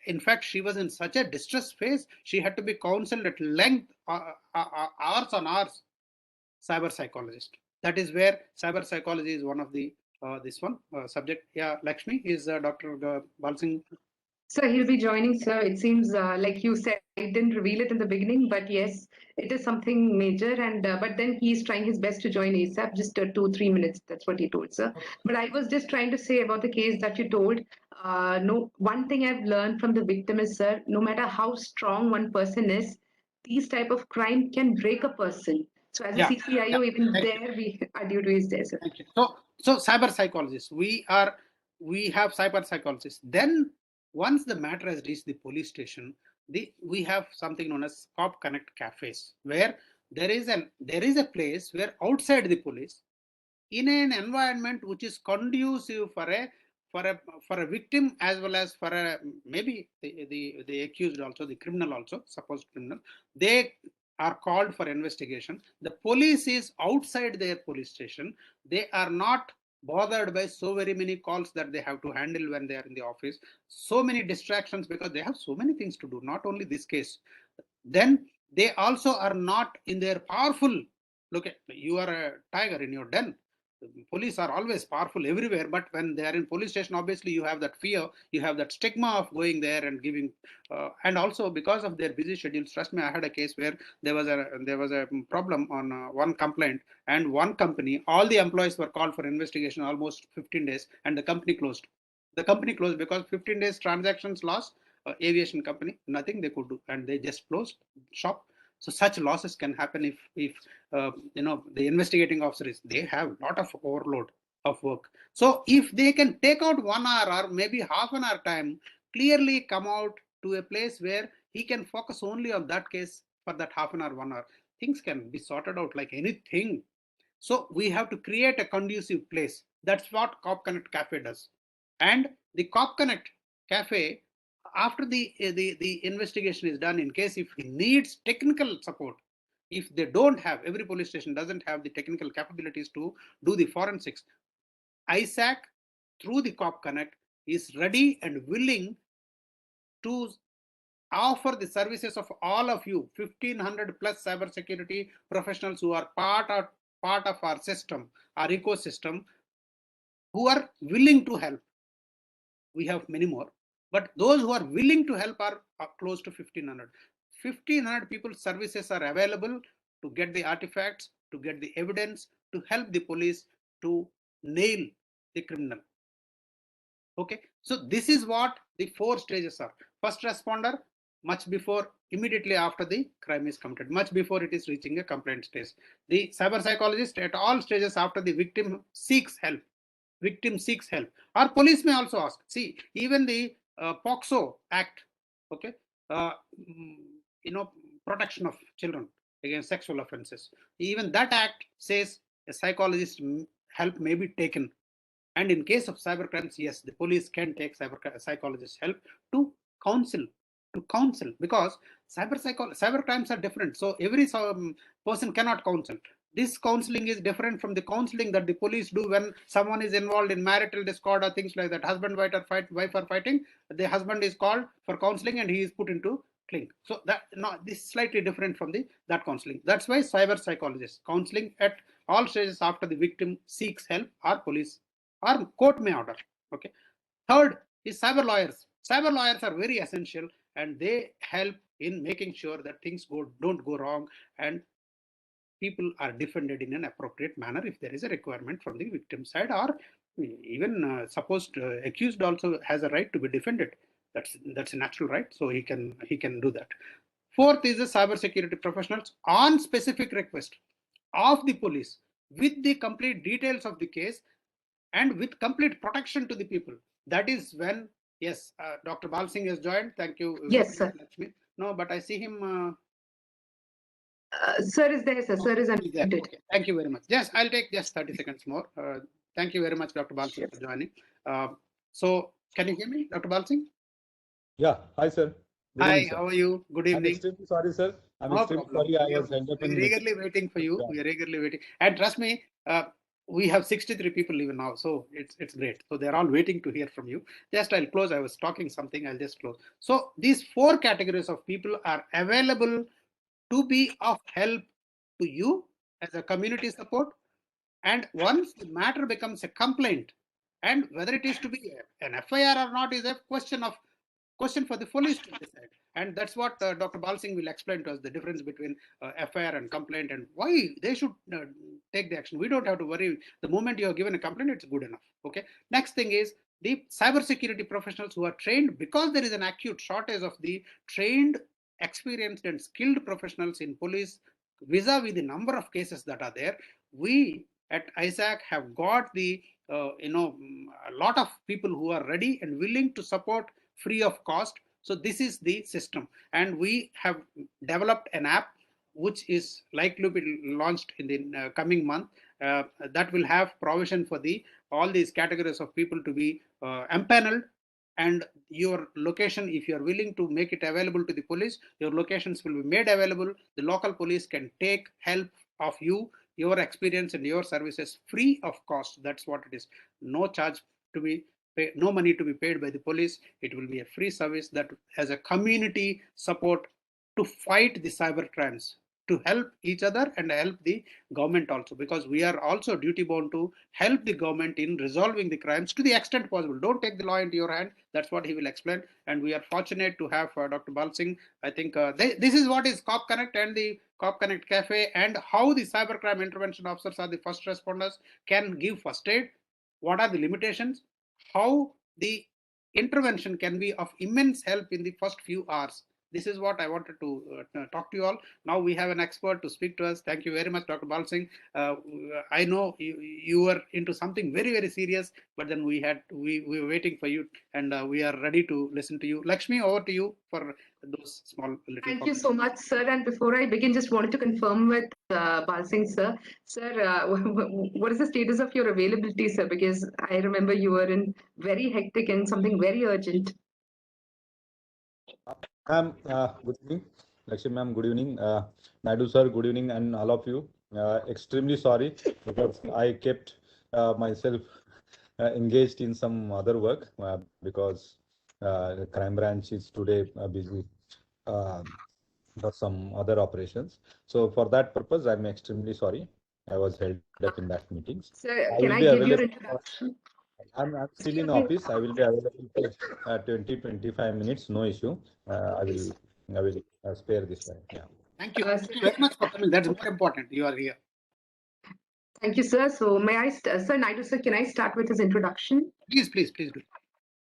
in fact, she was in such a distressed phase, she had to be counseled at length, hours on hours, cyber psychologist. That is where cyber psychology is one of the subject. Yeah, Lakshmi, is Dr. Balsing. Sir, he'll be joining, sir. It seems like you said, I didn't reveal it in the beginning, but yes, it is something major. And but then he's trying his best to join ASAP, just 2-3 minutes. That's what he told, sir. But I was just trying to say about the case that you told. No, one thing I've learned from the victim is, sir, no matter how strong one person is, these type of crime can break a person. So as a CCIO, even there, we are due to his there, sir. Thank you. So cyber psychologists, we have cyber psychologists. Then once the matter has reached the police station, we have something known as COP Connect cafes, where there is a place where outside the police, in an environment which is conducive for a for a victim as well as for a maybe the accused also, the criminal also, supposed criminal, they are called for investigation. The police is outside their police station. They are not bothered by so very many calls that they have to handle when they are in the office, so many distractions because they have so many things to do, not only this case. Then they also are not in their powerful. Look at, you are a tiger in your den. Police are always powerful everywhere, but when they are in police station, obviously you have that fear, you have that stigma of going there and giving, and also because of their busy schedules. Trust me, I had a case where there was a problem on one complaint, and one company, all the employees were called for investigation almost 15 days, and the company closed. The company closed because 15 days transactions lost. Aviation company, nothing they could do, and they just closed shop. So such losses can happen if the investigating officers, they have a lot of overload of work. So if they can take out 1 hour or maybe half an hour time, clearly come out to a place where he can focus only on that case for that half an hour, 1 hour, things can be sorted out like anything. So we have to create a conducive place. That's what Cop Connect Cafe does. And the Cop Connect Cafe, after the investigation is done, in case if he needs technical support, if they don't have, every police station doesn't have the technical capabilities to do the forensics, ISAC through the Cop Connect is ready and willing to offer the services of all of you, 1500 plus cybersecurity professionals who are part of our system, our ecosystem, who are willing to help. We have many more, but those who are willing to help are close to 1500. 1500 people services are available to get the artifacts, to get the evidence, to help the police to nail the criminal. Okay, so this is what the 4 stages are. First responder, much before, immediately after the crime is committed, much before it is reaching a complaint stage. The cyber psychologist at all stages after the victim seeks help. Victim seeks help, or police may also ask. See, even the POXO Act, okay, protection of children against sexual offences, even that act says a psychologist help may be taken. And in case of cyber crimes, yes, the police can take psychologist help to counsel, because cyber crimes are different. So every person cannot counsel. This counseling is different from the counseling that the police do when someone is involved in marital discord or things like that. Husband, wife are fighting. The husband is called for counseling and he is put into clink. So that this is slightly different from that counseling. That's why cyber psychologists counseling at all stages after the victim seeks help, or police or court may order. Okay. Third is cyber lawyers. Cyber lawyers are very essential, and they help in making sure that things don't go wrong and people are defended in an appropriate manner if there is a requirement from the victim side, or even supposed accused also has a right to be defended. That's a natural right, so he can do that. Fourth is the cyber security professionals on specific request of the police with the complete details of the case and with complete protection to the people. That is when, yes, Dr. Balsing has joined. Thank you. Yes, sir. Lakshmi. No, but I see him. Sir is there, sir. Sir is unmuted. Okay. Thank you very much. Yes, I'll take just 30 seconds more. Thank you very much, Dr. Balsing, Sure. for joining. So, can you hear me, Dr. Balsing? Yeah. Hi, sir. Good Hi, evening, sir. how are you? Good I'm evening. extremely sorry, sir. I'm No extremely problem. sorry. I was end up in We're eagerly waiting for you. Yeah. We are eagerly waiting. And trust me, we have 63 people even now, so it's great. So they're all waiting to hear from you. Just I'll close. I was talking something. I'll just close. So these 4 categories of people are available to be of help to you as a community support. And once the matter becomes a complaint, and whether it is to be an FIR or not is a question for the police to decide. And that's what Dr. Balsing will explain to us, the difference between FIR and complaint and why they should take the action. We don't have to worry. The moment you are given a complaint, it's good enough. Okay. Next thing is the cybersecurity professionals who are trained, because there is an acute shortage of the trained, experienced and skilled professionals in police vis-a-vis the number of cases that are there. We at ISAC have got the a lot of people who are ready and willing to support free of cost. So this is the system, and we have developed an app which is likely to be launched in the coming month that will have provision for all these categories of people to be empaneled, and your location, if you are willing to make it available to the police, your locations will be made available. The local police can take help of you, your experience and your services free of cost. That's what it is. No charge to be paid, no money to be paid by the police. It will be a free service that has a community support to fight the cyber crimes, to help each other and help the government also, because we are also duty bound to help the government in resolving the crimes to the extent possible. Don't take the law into your hand. That's what he will explain. And we are fortunate to have Dr. Balsing. I think this is what is Cop Connect and the Cop Connect Cafe, and how the cybercrime intervention officers are the first responders can give first aid. What are the limitations? How the intervention can be of immense help in the first few hours. This is what I wanted to talk to you all. Now we have an expert to speak to us. Thank you very much, Dr. Balsing. I know you were into something very, very serious, but then we were waiting for you, and we are ready to listen to you. Lakshmi, over to you for those small little Thank comments. you so much, sir. And before I begin, just wanted to confirm with Balsing, sir. Sir, what is the status of your availability, sir? Because I remember you were in very hectic and something very urgent. Ma'am, good evening. Lakshmi ma'am, good evening. Naidu sir, good evening, and all of you. Extremely sorry because I kept myself engaged in some other work because the crime branch is today busy for some other operations. So for that purpose, I'm extremely sorry. I was held up in that meetings. Sir, I can will I be give your available. introduction? I'm still in office. I will be available for 20-25 minutes. No issue. I will spare this time. Yeah. Thank you. Thank you very much for coming. That's more important. You are here. Thank you, sir. So may I, sir Naidu, sir, can I start with his introduction? Please do.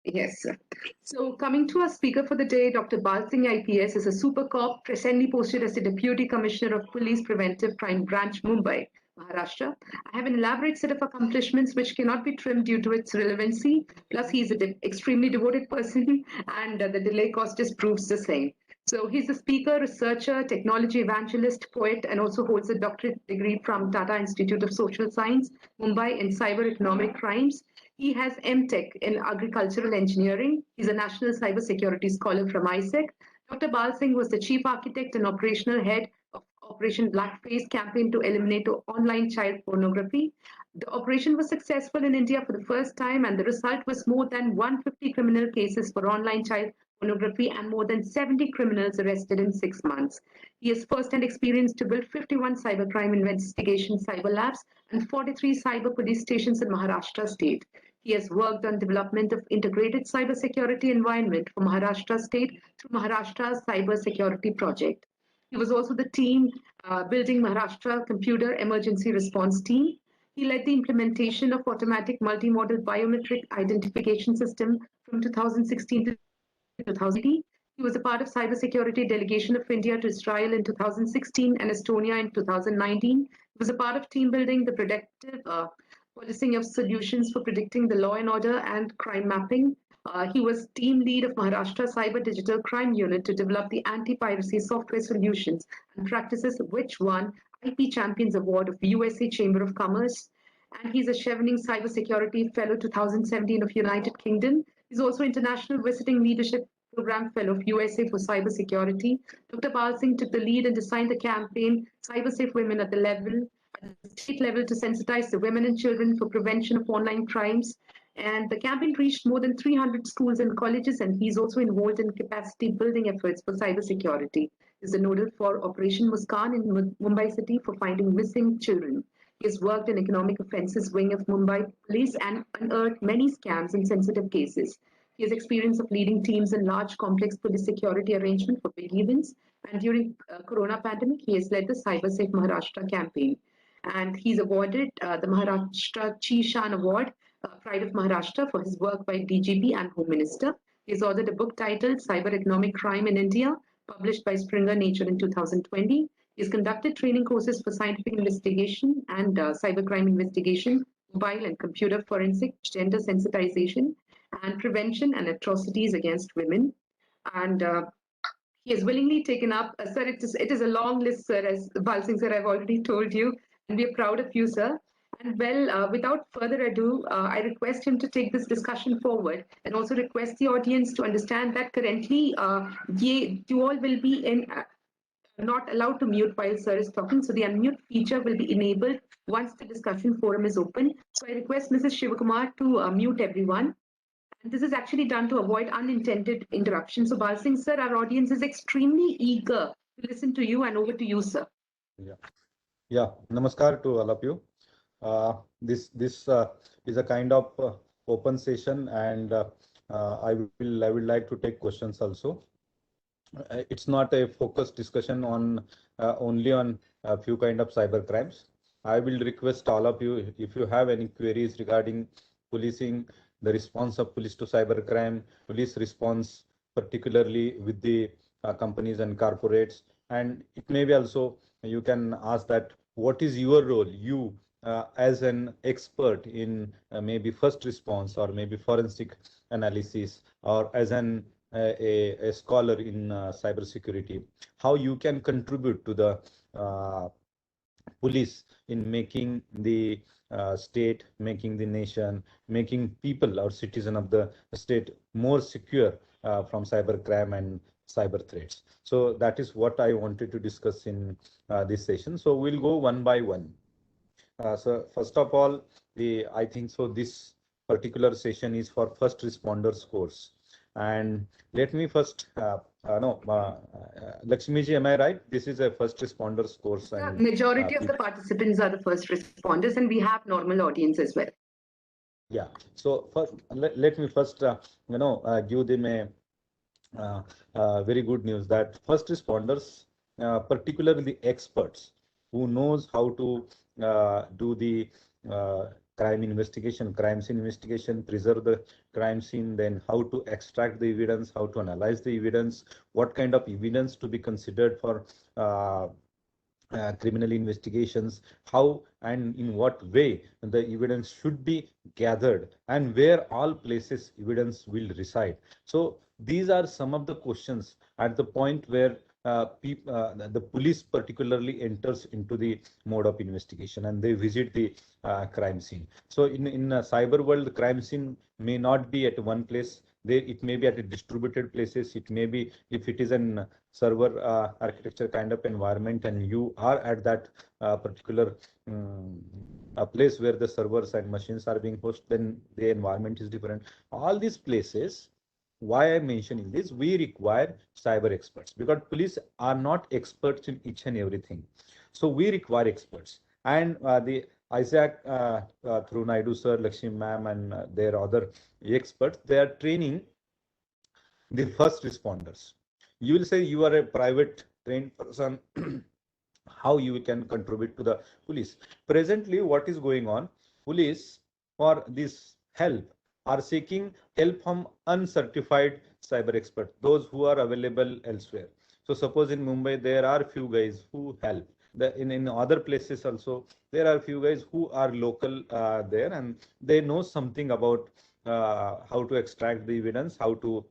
Yes, sir. So coming to our speaker for the day, Dr. Balsing IPS is a super cop presently posted as the Deputy Commissioner of Police Preventive Crime Branch, Mumbai, Maharashtra. I have an elaborate set of accomplishments which cannot be trimmed due to its relevancy. Plus, he's an extremely devoted person, and the delay cost just proves the same. So he's a speaker, researcher, technology evangelist, poet, and also holds a doctorate degree from Tata Institute of Social Science, Mumbai, in cyber economic crimes. He has MTech in agricultural engineering. He's a national cybersecurity scholar from ISEC. Dr. Balsing was the chief architect and operational head of Operation Blackface campaign to eliminate online child pornography. The operation was successful in India for the first time, and the result was more than 150 criminal cases for online child pornography and more than 70 criminals arrested in 6 months. He has first-hand experience to build 51 cybercrime investigation cyber labs and 43 cyber police stations in Maharashtra state. He has worked on development of integrated cybersecurity environment for Maharashtra state through Maharashtra Cyber Security Project. He was also the team building Maharashtra Computer Emergency Response Team. He led the implementation of automatic multimodal biometric identification system from 2016 to 2020. He was a part of cybersecurity delegation of India to Israel in 2016 and Estonia in 2019. He was a part of team building the predictive policing of solutions for predicting the law and order and crime mapping. He was team lead of Maharashtra Cyber Digital Crime Unit to develop the anti-piracy software solutions and practices, which won IP Champions Award of USA Chamber of Commerce. And he's a Chevening Cybersecurity Fellow 2017 of United Kingdom. He's also International Visiting Leadership Program Fellow of USA for Cybersecurity. Dr. Balsing took the lead and designed the campaign Cyber Safe Women at the state level to sensitize the women and children for prevention of online crimes. And the campaign reached more than 300 schools and colleges, and he's also involved in capacity building efforts for cybersecurity. He's a nodal for Operation Muskan in Mumbai city for finding missing children. He has worked in economic offences wing of Mumbai police and unearthed many scams and sensitive cases. He has experience of leading teams in large complex police security arrangement for big events. And during Corona pandemic, he has led the Cyber Safe Maharashtra campaign. And he's awarded the Maharashtra Chishan Award, Pride of Maharashtra, for his work by DGP and Home Minister. He's authored a book titled Cyber Economic Crime in India, published by Springer Nature in 2020. He's conducted training courses for scientific investigation and cybercrime investigation, mobile and computer forensic, gender sensitization, and prevention and atrocities against women. And he has willingly taken up, sir, it is a long list, sir, as Balsing sir, I've already told you, and we are proud of you, sir. And well, without further ado, I request him to take this discussion forward and also request the audience to understand that currently you all will be in not allowed to mute while sir is talking. So the unmute feature will be enabled once the discussion forum is open. So I request Mrs. Shivakumar to mute everyone. And this is actually done to avoid unintended interruption. So Balsing sir, our audience is extremely eager to listen to you, and over to you, sir. Yeah. Namaskar to all of you. This is a kind of open session, and I would like to take questions also. It's not a focused discussion on only on a few kind of cyber crimes. I will request all of you, if you have any queries regarding policing, the response of police to cybercrime, police response, particularly with the companies and corporates, and it may be also you can ask that what is your role, you as an expert in maybe first response or maybe forensic analysis, or as an a scholar in cybersecurity, how you can contribute to the police in making the state, making the nation, making people or citizen of the state more secure from cybercrime and cyber threats. So that is what I wanted to discuss in this session. So we'll go one by one. So first of all, I think so this particular session is for first responders course. And let me first, Lakshmi ji, am I right? This is a first responders course. Yeah, and majority of the participants are the first responders, and we have normal audience as well. Yeah. So first, let me first, give them a very good news that first responders, particularly the experts who knows how to do the crime investigation, crime scene investigation, preserve the crime scene, then how to extract the evidence, how to analyze the evidence, what kind of evidence to be considered for criminal investigations, how and in what way the evidence should be gathered, and where all places evidence will reside. So these are some of the questions at the point where the police particularly enters into the mode of investigation and they visit the crime scene. So in a cyber world, the crime scene may not be at one place. It may be at a distributed places. It may be, if it is an server architecture kind of environment and you are at that particular a place where the servers and machines are being hosted, then the environment is different. All these places, why I'm mentioning this, we require cyber experts because police are not experts in each and everything. So we require experts. And the Isaac through Naidu sir, Lakshmi ma'am, and their other experts, they are training the first responders. You will say you are a private trained person. How you can contribute to the police? Presently, what is going on? Police for this help are seeking help from uncertified cyber experts, those who are available elsewhere. So suppose in Mumbai, there are few guys who help. In other places also, there are few guys who are local there and they know something about how to extract the evidence, how to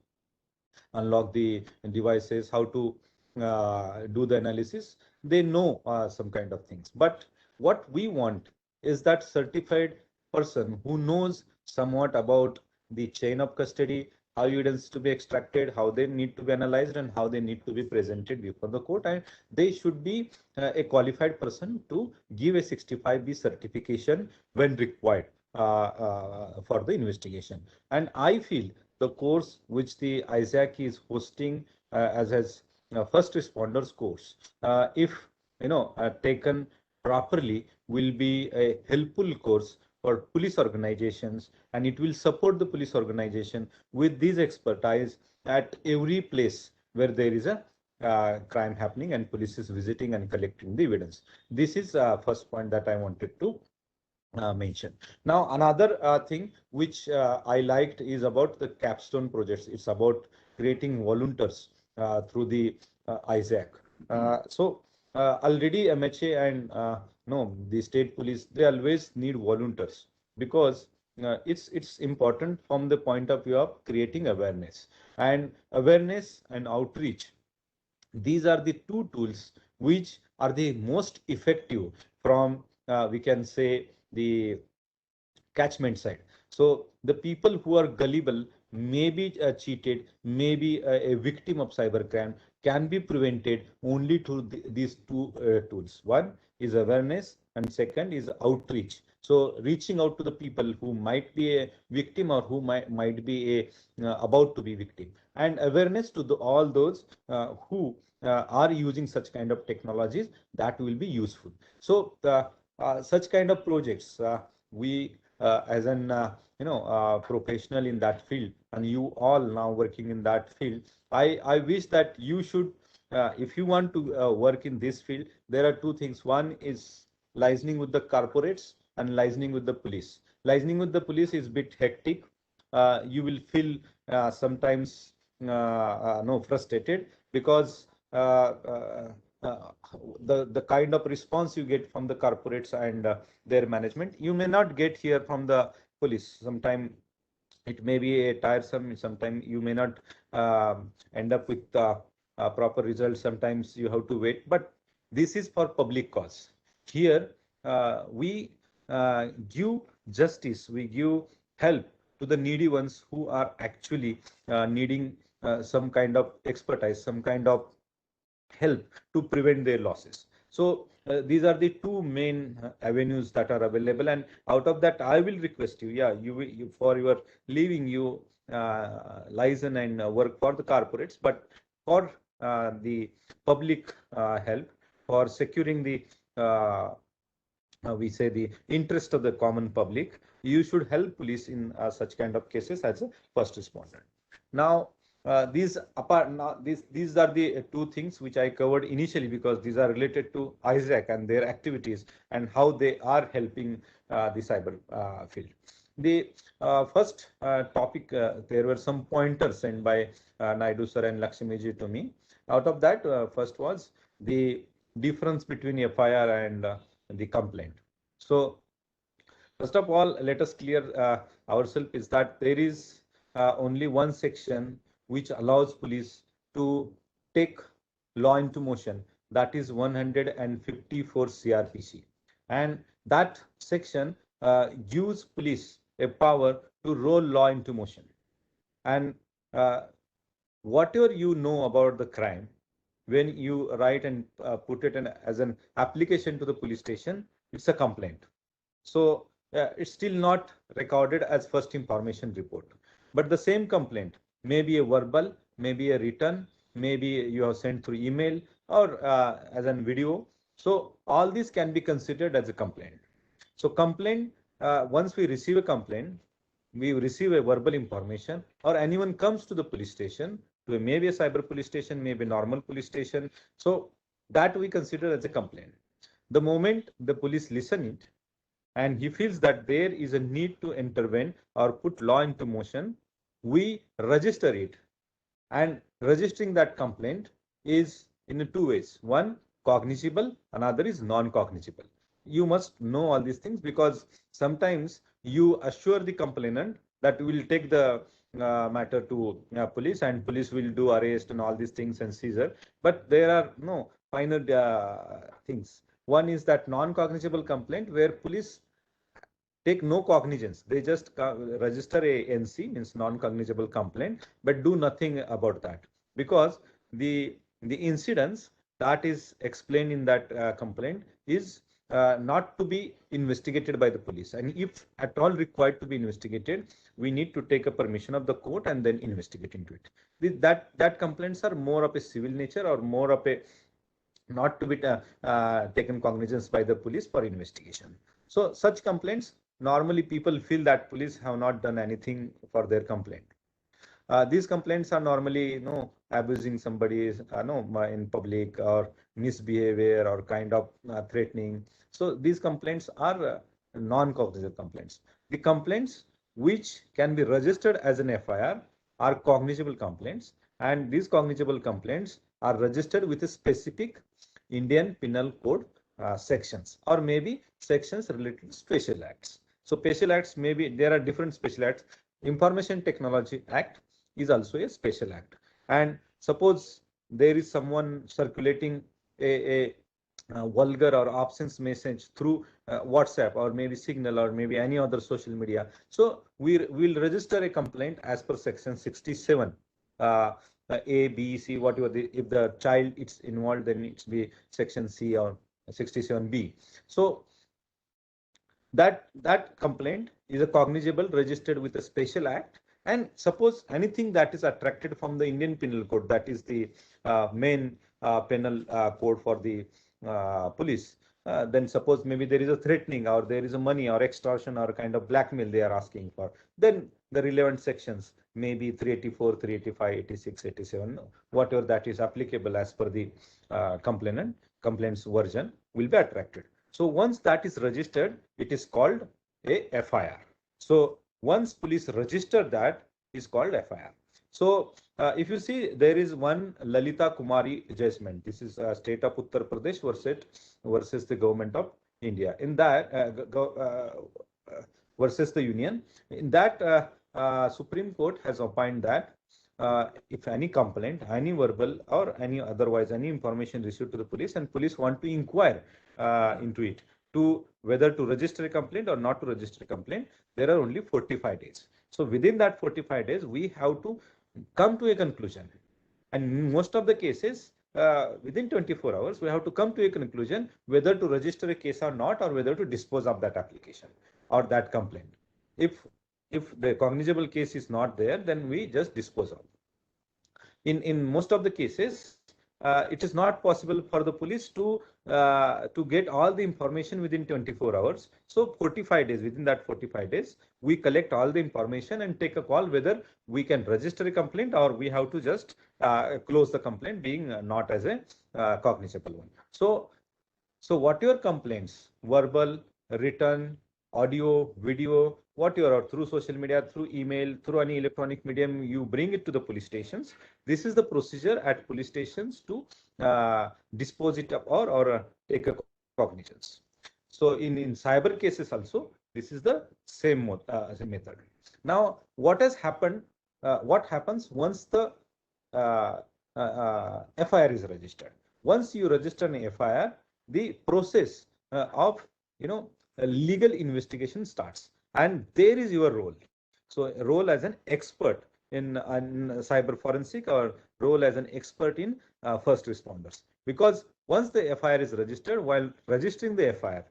unlock the devices, how to do the analysis. They know some kind of things. But what we want is that certified person who knows somewhat about the chain of custody, how evidence to be extracted, how they need to be analyzed, and how they need to be presented before the court. And they should be a qualified person to give a 65B certification when required for the investigation. And I feel the course which the Isaac is hosting as first responders course, if taken properly, will be a helpful course for police organizations, and it will support the police organization with this expertise at every place where there is a crime happening and police is visiting and collecting the evidence. This is first point that I wanted to mention. Now, another thing which I liked is about the capstone projects. It's about creating volunteers through the Isaac. So already MHA and the state police, they always need volunteers because it's important from the point of view of creating awareness and outreach. These are the two tools which are the most effective from we can say the catchment side. So the people who are gullible, may be cheated, may be a victim of cybercrime, can be prevented only through these two tools. One is awareness, and second is outreach. So reaching out to the people who might be a victim or who might be a about to be victim, and awareness to all those who are using such kind of technologies, that will be useful. So such kind of projects, we as an professional in that field, and you all now working in that field, I wish that you should, if you want to work in this field, there are two things. One is liaising with the corporates and liaising with the police. Liaising with the police is a bit hectic. You will feel sometimes no frustrated, because the kind of response you get from the corporates and their management, you may not get here from the police. Sometimes it may be a tiresome, sometimes you may not end up with proper results, sometimes you have to wait, but this is for public cause. Here we give justice, we give help to the needy ones who are actually needing some kind of expertise, some kind of help to prevent their losses. So these are the two main avenues that are available, and out of that I will request you, yeah, you for your leaving, you liaison and work for the corporates, but for the public help, for securing the we say the interest of the common public, you should help police in such kind of cases as a first responder. Now these are the two things which I covered initially, because these are related to ISAC and their activities and how they are helping the cyber field. The first topic, there were some pointers sent by Naidu sir and Lakshmiji to me. Out of that, first was the difference between FIR and the complaint. So first of all, let us clear ourselves is that there is only one section which allows police to take law into motion, that is 154 CRPC, and that section gives police a power to roll law into motion. And whatever you know about the crime, when you write and put it in as an application to the police station, it's a complaint. So it's still not recorded as first information report, but the same complaint may be a verbal, maybe a written, maybe you have sent through email or as a video. So all these can be considered as a complaint. So complaint, once we receive a complaint, we receive a verbal information, or anyone comes to the police station, to maybe a cyber police station, maybe a normal police station. So that we consider as a complaint. The moment the police listen it, and he feels that there is a need to intervene or put law into motion, we register it. And registering that complaint is in two ways. One, cognizable, another is non-cognizable. You must know all these things, because sometimes you assure the complainant that we will take the matter to police, and police will do arrest and all these things and seizure. But there are no final things. One is that non-cognizable complaint, where police take no cognizance. They just register a NC, means non-cognizable complaint, but do nothing about that, because the incidents that is explained in that complaint is not to be investigated by the police. And if at all required to be investigated, we need to take a permission of the court and then investigate into it. That complaints are more of a civil nature, or more of a not to be taken cognizance by the police for investigation. So such complaints, normally people feel that police have not done anything for their complaint. These complaints are normally, abusing somebody, in public, or misbehavior, or kind of threatening. So these complaints are non-cognizable complaints. The complaints which can be registered as an FIR are cognizable complaints, and these cognizable complaints are registered with a specific Indian Penal Code sections, or maybe sections related to special acts. So special acts, maybe there are different special acts. Information Technology Act is also a special act. And suppose there is someone circulating a vulgar or obscene message through WhatsApp or maybe Signal or maybe any other social media. So we will register a complaint as per section 67. A, B, C, whatever. If the child is involved, then it's be section C or 67B. So that complaint is a cognizable registered with a special act. And suppose anything that is attracted from the Indian Penal Code, that is the main penal code for the police, then suppose maybe there is a threatening or there is a money or extortion or kind of blackmail they are asking for, then the relevant sections maybe 384, 385, 86, 87, whatever that is applicable as per the complaints version will be attracted. So once that is registered, it is called a FIR. So once police register that, is called FIR. So if you see, there is one Lalita Kumari judgment. This is state of Uttar Pradesh versus the government of India. In that versus the union. In that Supreme Court has opined that if any complaint, any verbal or any otherwise any information received to the police and police want to inquire into it, to whether to register a complaint or not to register a complaint, there are only 45 days. So within that 45 days, we have to come to a conclusion. And in most of the cases, within 24 hours, we have to come to a conclusion whether to register a case or not, or whether to dispose of that application or that complaint. If the cognizable case is not there, then we just dispose of. In most of the cases, it is not possible for the police to get all the information within 24 hours. So 45 days, within that 45 days, we collect all the information and take a call whether we can register a complaint or we have to just close the complaint being not as a cognizable one. So whatever complaints, verbal, written, audio, video, whatever, or through social media, through email, through any electronic medium, you bring it to the police stations. This is the procedure at police stations to dispose it up or take a cognizance. So in cyber cases also, this is the same method. Now, what has happened? What happens once the FIR is registered? Once you register an FIR, the process of legal investigation starts, and there is your role. So a role as an expert in cyber forensic, or role as an expert in first responders. Because once the FIR is registered, while registering the FIR,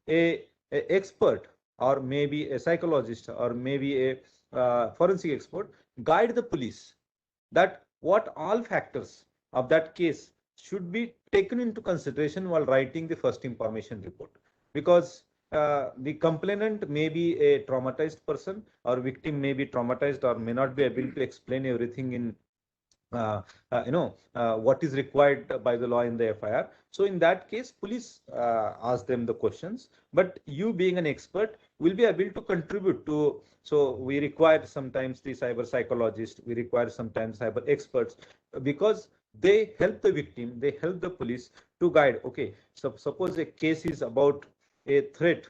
a expert or maybe a psychologist or maybe a forensic expert guide the police that what all factors of that case should be taken into consideration while writing the first information report. Because the complainant may be a traumatized person, or victim may be traumatized or may not be able to explain everything in what is required by the law in the FIR. So in that case, police ask them the questions, but you being an expert will be able to contribute to. So we require sometimes the cyber psychologist, we require sometimes cyber experts, because they help the victim, they help the police to guide. Okay, so suppose a case is about a threat.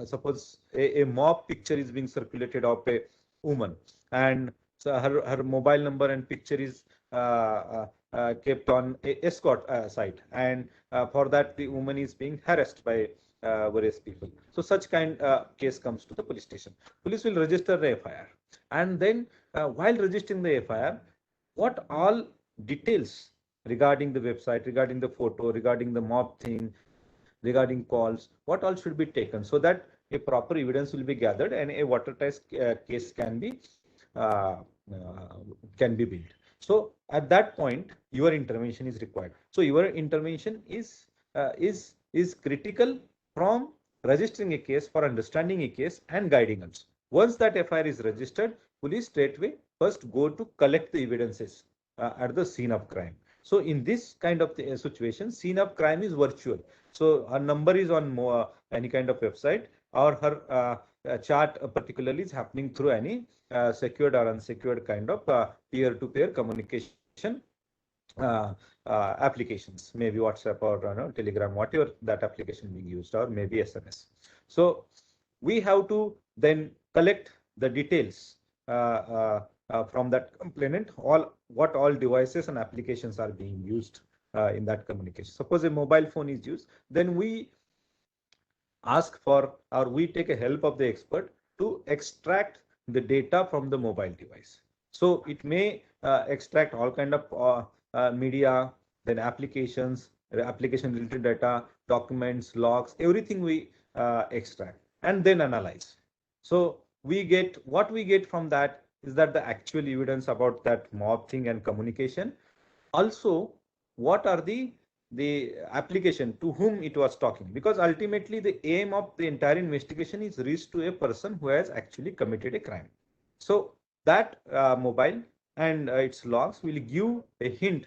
Suppose a mob picture is being circulated of a woman, and so her mobile number and picture is kept on a escort site, and for that the woman is being harassed by various people. So such kind case comes to the police station. Police will register the FIR, and then while registering the FIR, what all details regarding the website, regarding the photo, regarding the mob thing, regarding calls, what all should be taken, so that a proper evidence will be gathered and a watertight case can be built. So at that point, your intervention is required. So your intervention is critical from registering a case, for understanding a case and guiding us. Once that FIR is registered, police straightway first go to collect the evidences at the scene of crime. So in this kind of situation, scene of crime is virtual. So her number is on any kind of website, or her chat particularly is happening through any secured or unsecured kind of peer-to-peer communication applications, maybe WhatsApp or Telegram, whatever that application being used, or maybe SMS. So we have to then collect the details from that complainant, what all devices and applications are being used in that communication. Suppose a mobile phone is used, then we ask for, or we take a help of the expert to extract the data from the mobile device. So it may extract all kind of media, then applications, application related data, documents, logs, everything we extract and then analyze. So we get, what we get from that is that the actual evidence about that mob thing and communication. Also, what are the application to whom it was talking, because ultimately the aim of the entire investigation is reached to a person who has actually committed a crime. So that mobile and its logs will give a hint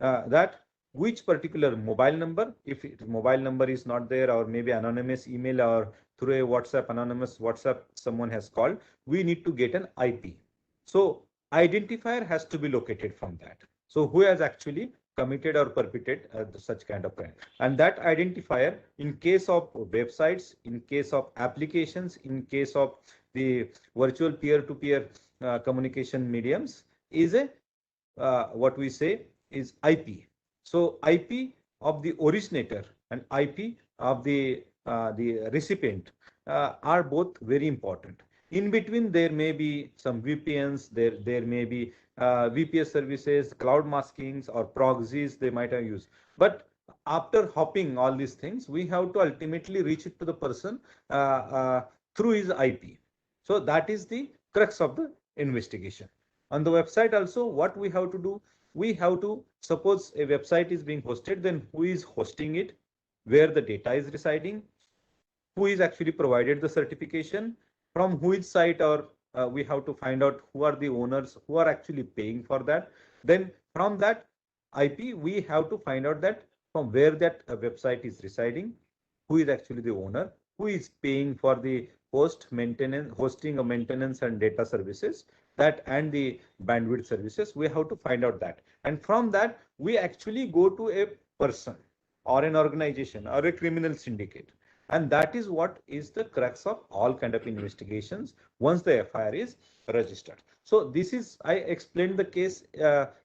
that which particular mobile number, if mobile number is not there, or maybe anonymous email or through a WhatsApp, anonymous WhatsApp someone has called, we need to get an IP. So identifier has to be located from that. So who has actually committed or perpetrated such kind of crime, and that identifier in case of websites, in case of applications, in case of the virtual peer-to-peer communication mediums is a what we say is IP. So IP of the originator and IP of the recipient are both very important. In between, there may be some VPNs, there may be VPS services, cloud maskings, or proxies they might have used. But after hopping all these things, we have to ultimately reach it to the person through his IP. So that is the crux of the investigation. On the website also, what we have to do, we have to, suppose a website is being hosted, then who is hosting it, where the data is residing, who is actually provided the certification, from which site, or we have to find out who are the owners who are actually paying for that. Then from that IP, we have to find out that from where that website is residing, who is actually the owner, who is paying for the host maintenance, hosting, of maintenance and data services, that and the bandwidth services. We have to find out that, and from that we actually go to a person or an organization or a criminal syndicate. And that is what is the crux of all kind of investigations once the FIR is registered. So this is, I explained the case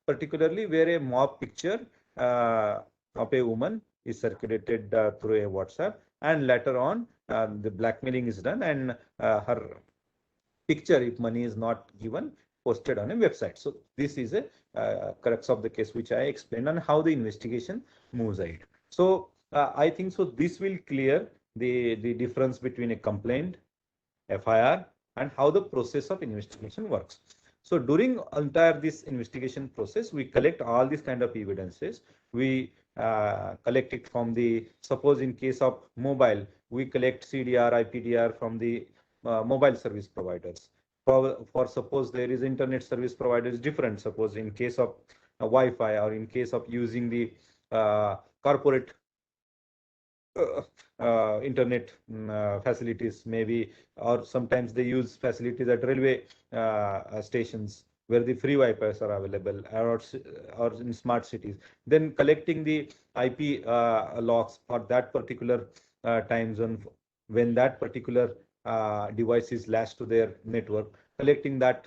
particularly where a mob picture of a woman is circulated through a WhatsApp, and later on the blackmailing is done, and her picture, if money is not given, posted on a website. So this is a crux of the case which I explained on how the investigation moves ahead. So I think so this will clear the difference between a complaint, FIR, and how the process of investigation works. So during entire this investigation process, we collect all these kind of evidences. We collect it from the, suppose in case of mobile, we collect CDR, IPDR from the mobile service providers. For suppose there is internet service providers different, suppose in case of Wi-Fi, or in case of using the corporate internet facilities maybe, or sometimes they use facilities at railway stations where the free Wi-Fi's are available, or in smart cities. Then collecting the IP logs for that particular time zone when that particular device is latched to their network. Collecting that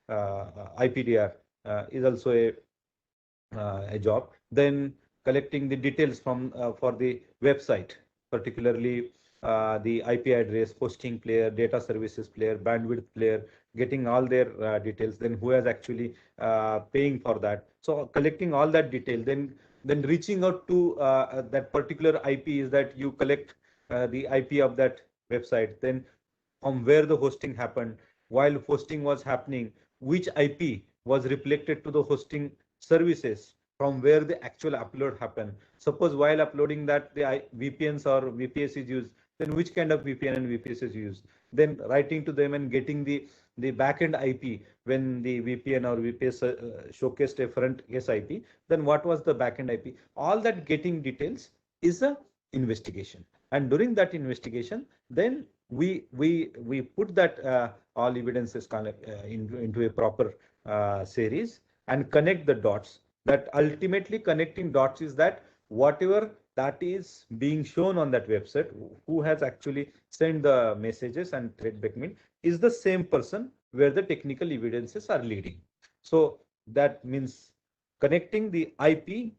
IPDR is also a job. Then collecting the details from for the website, particularly the IP address, hosting player, data services player, bandwidth player, getting all their details. Then who has actually paying for that. So collecting all that detail, then reaching out to that particular IP is that you collect the IP of that website. Then from where the hosting happened, while hosting was happening, which IP was reflected to the hosting services, from where the actual upload happened. Suppose while uploading that the VPNs or VPS is used, then which kind of VPN and VPS is used. Then writing to them and getting the backend IP when the VPN or VPS showcased a front case IP, then what was the backend IP? All that getting details is a investigation. And during that investigation, then we put that all evidences into a proper series and connect the dots. That ultimately connecting dots is that whatever that is being shown on that website, who has actually sent the messages and threat beckoning, is the same person where the technical evidences are leading. So that means connecting the IP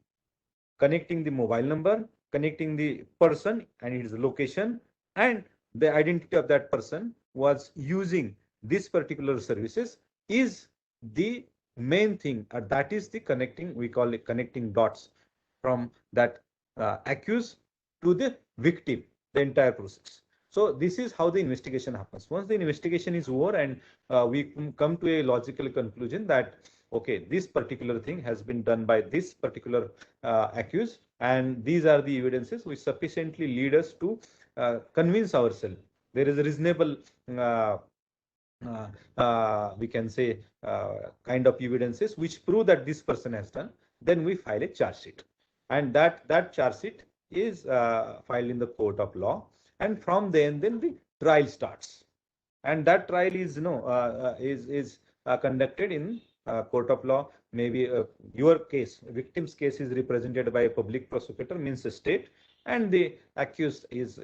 connecting the mobile number, connecting the person and his location, and the identity of that person was using this particular services is the main thing. That is the connecting, we call it connecting dots from that accused to the victim, the entire process. So this is how the investigation happens. Once the investigation is over and we come to a logical conclusion that, okay, this particular thing has been done by this particular accused, and these are the evidences which sufficiently lead us to convince ourselves there is a reasonable we can say kind of evidences which prove that this person has done, then we file a charge sheet, and that charge sheet is filed in the court of law, and from then the trial starts, and that trial is conducted in court of law. Maybe your case, victim's case, is represented by a public prosecutor, means a state, and the accused is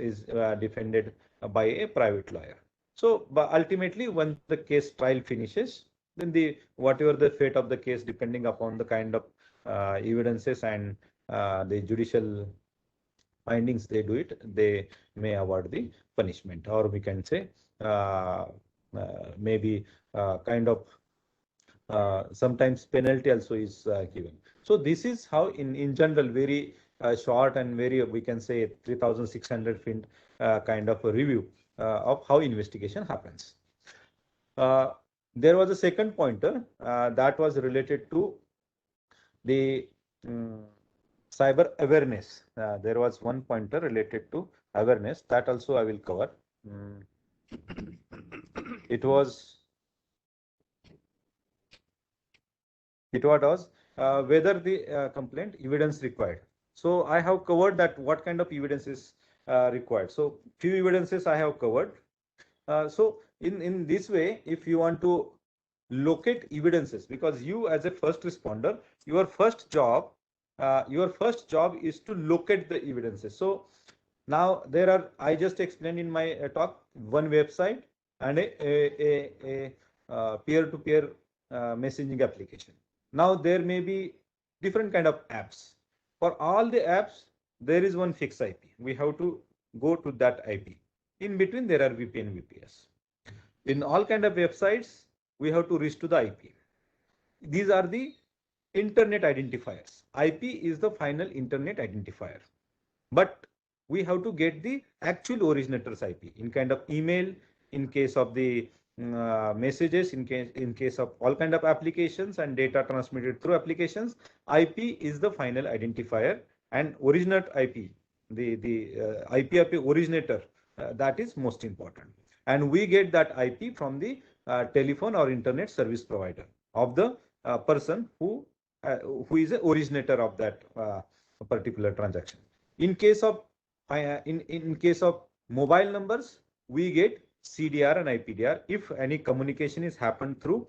defended by a private lawyer. So, but ultimately, when the case trial finishes, then the whatever the fate of the case, depending upon the kind of evidences and the judicial findings they do it, they may award the punishment, or we can say maybe kind of sometimes penalty also is given. So this is how in general, very short and very, we can say 3,600 feet kind of a review of how investigation happens. There was a second pointer that was related to the cyber awareness. There was one pointer related to awareness, that also I will cover. It was whether the complaint evidence required. So I have covered that what kind of evidence is required. So few evidences I have covered. So in this way, if you want to locate evidences, because you as a first responder, your first job is to locate the evidences. So now there are, I just explained in my talk, one website and a peer-to-peer messaging application. Now there may be different kind of apps. For all the apps, there is one fixed IP. We have to go to that IP. In between, there are VPN, VPS. In all kind of websites, we have to reach to the IP. These are the internet identifiers. IP is the final internet identifier. But we have to get the actual originator's IP in kind of email, in case of the messages, in case of all kind of applications and data transmitted through applications. IP is the final identifier, and originate IP, the IP of the originator, that is most important. And we get that IP from the telephone or internet service provider of the person who is the originator of that particular transaction. In case of in case of mobile numbers, we get CDR and IPDR if any communication is happened through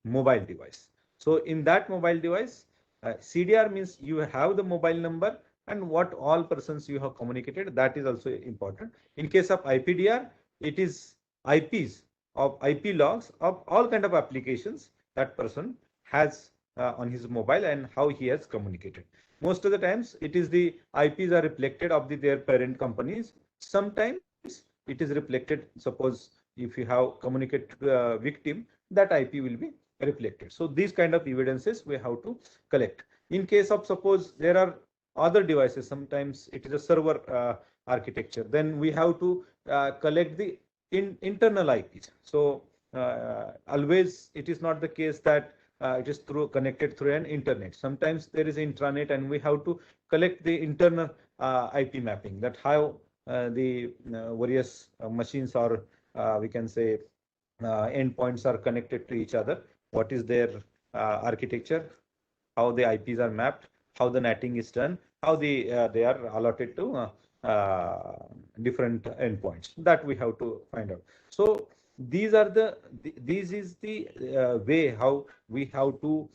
mobile device. So in that mobile device, CDR means you have the mobile number and what all persons you have communicated, that is also important. In case of IPDR, it is IPs of IP logs of all kind of applications that person has on his mobile and how he has communicated. Most of the times it is the IPs are reflected of their parent companies. Sometimes it is reflected, suppose if you have communicated to a victim, that IP will be reflected. So these kind of evidences we have to collect. In case of, suppose there are other devices, sometimes it is a server architecture, then we have to collect the internal IPs. So always it is not the case that it is connected through an internet. Sometimes there is intranet and we have to collect the internal IP mapping, that how the various machines or we can say endpoints are connected to each other, what is their architecture, how the IPs are mapped, how the netting is done, how they are allotted to different endpoints, that we have to find out. So these are this is the way how we have to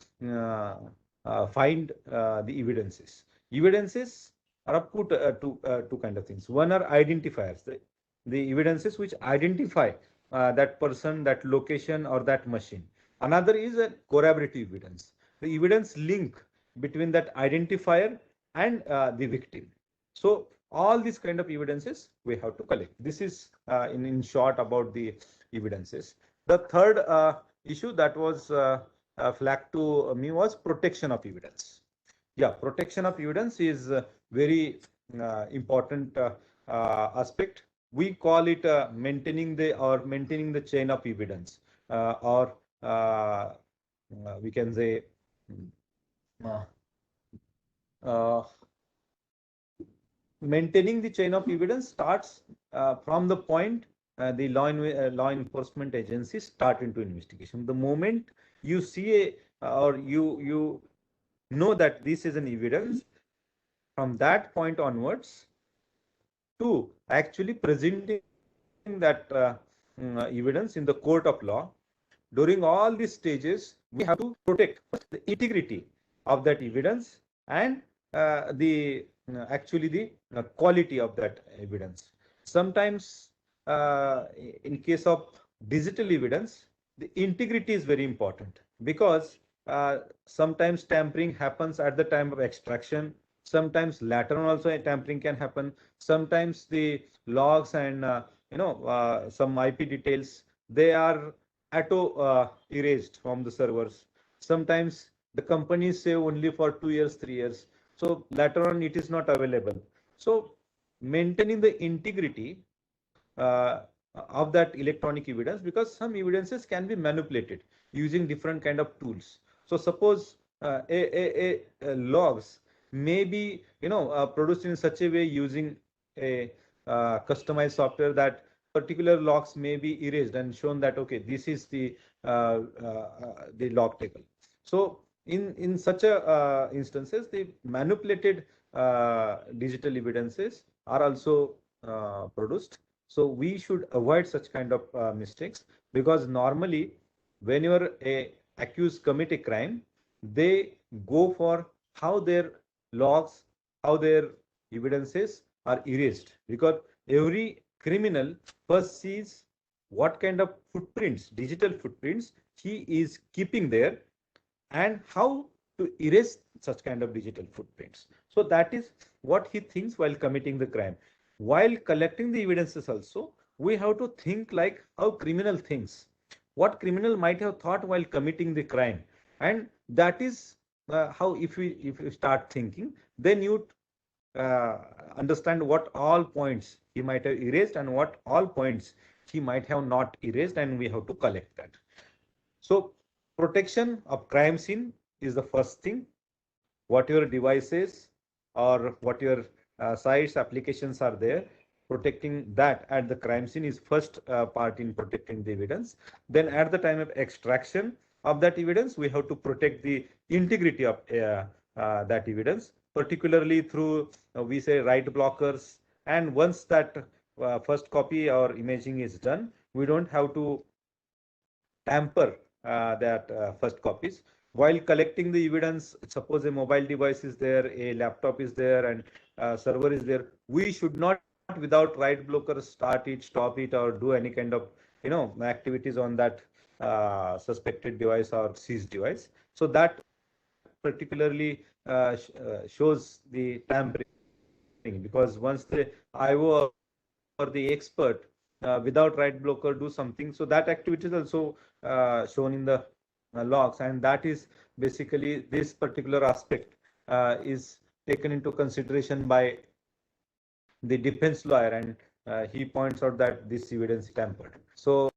find the evidences. Evidences are up to two kind of things. One are identifiers, the evidences which identify that person, that location, or that machine. Another is a corroborative evidence, the evidence link between that identifier and the victim. So all these kind of evidences we have to collect. This is in short about the evidences. The third issue that was flagged to me was protection of evidence. Yeah, protection of evidence is very important aspect. We call it maintaining the chain of evidence, or we can say maintaining the chain of evidence starts from the point the law enforcement agencies start into investigation. The moment you see or you know that this is an evidence, from that point onwards to actually presenting that evidence in the court of law, during all these stages, we have to protect the integrity of that evidence and the actually the quality of that evidence. Sometimes, in case of digital evidence, the integrity is very important, because sometimes tampering happens at the time of extraction. Sometimes later on also tampering can happen. Sometimes the logs and some IP details, they are auto erased from the servers. Sometimes the companies say only for 2 years, 3 years. So later on it is not available. So maintaining the integrity of that electronic evidence, because some evidences can be manipulated using different kind of tools. So suppose logs may be produced in such a way using a customized software that particular logs may be erased and shown that okay, this is the log table. So in such a instances, the manipulated digital evidences are also produced. So we should avoid such kind of mistakes, because normally whenever a accused commit a crime, they go for how their logs, how their evidences are erased, because every criminal first sees what kind of footprints, digital footprints he is keeping there, and how to erase such kind of digital footprints. So that is what he thinks while committing the crime. While collecting the evidences also, we have to think like how criminal thinks, what criminal might have thought while committing the crime. And that is how if you start thinking, then you understand what all points he might have erased and what all points he might have not erased, and we have to collect that. So protection of crime scene is the first thing. What your devices or what your sites, applications are there, protecting that at the crime scene is first part in protecting the evidence. Then at the time of extraction of that evidence, we have to protect the integrity of that evidence, particularly through we say write blockers. And once that first copy or imaging is done, we don't have to tamper that first copies. While collecting the evidence, suppose a mobile device is there, a laptop is there, and server is there, we should not without write blocker start it, stop it, or do any kind of activities on that suspected device or seized device. So that particularly shows the tampering, because once the IO or the expert without write blocker do something, so that activity is also shown in the logs, and that is basically this particular aspect is taken into consideration by the defense lawyer, and he points out that this evidence is tampered. So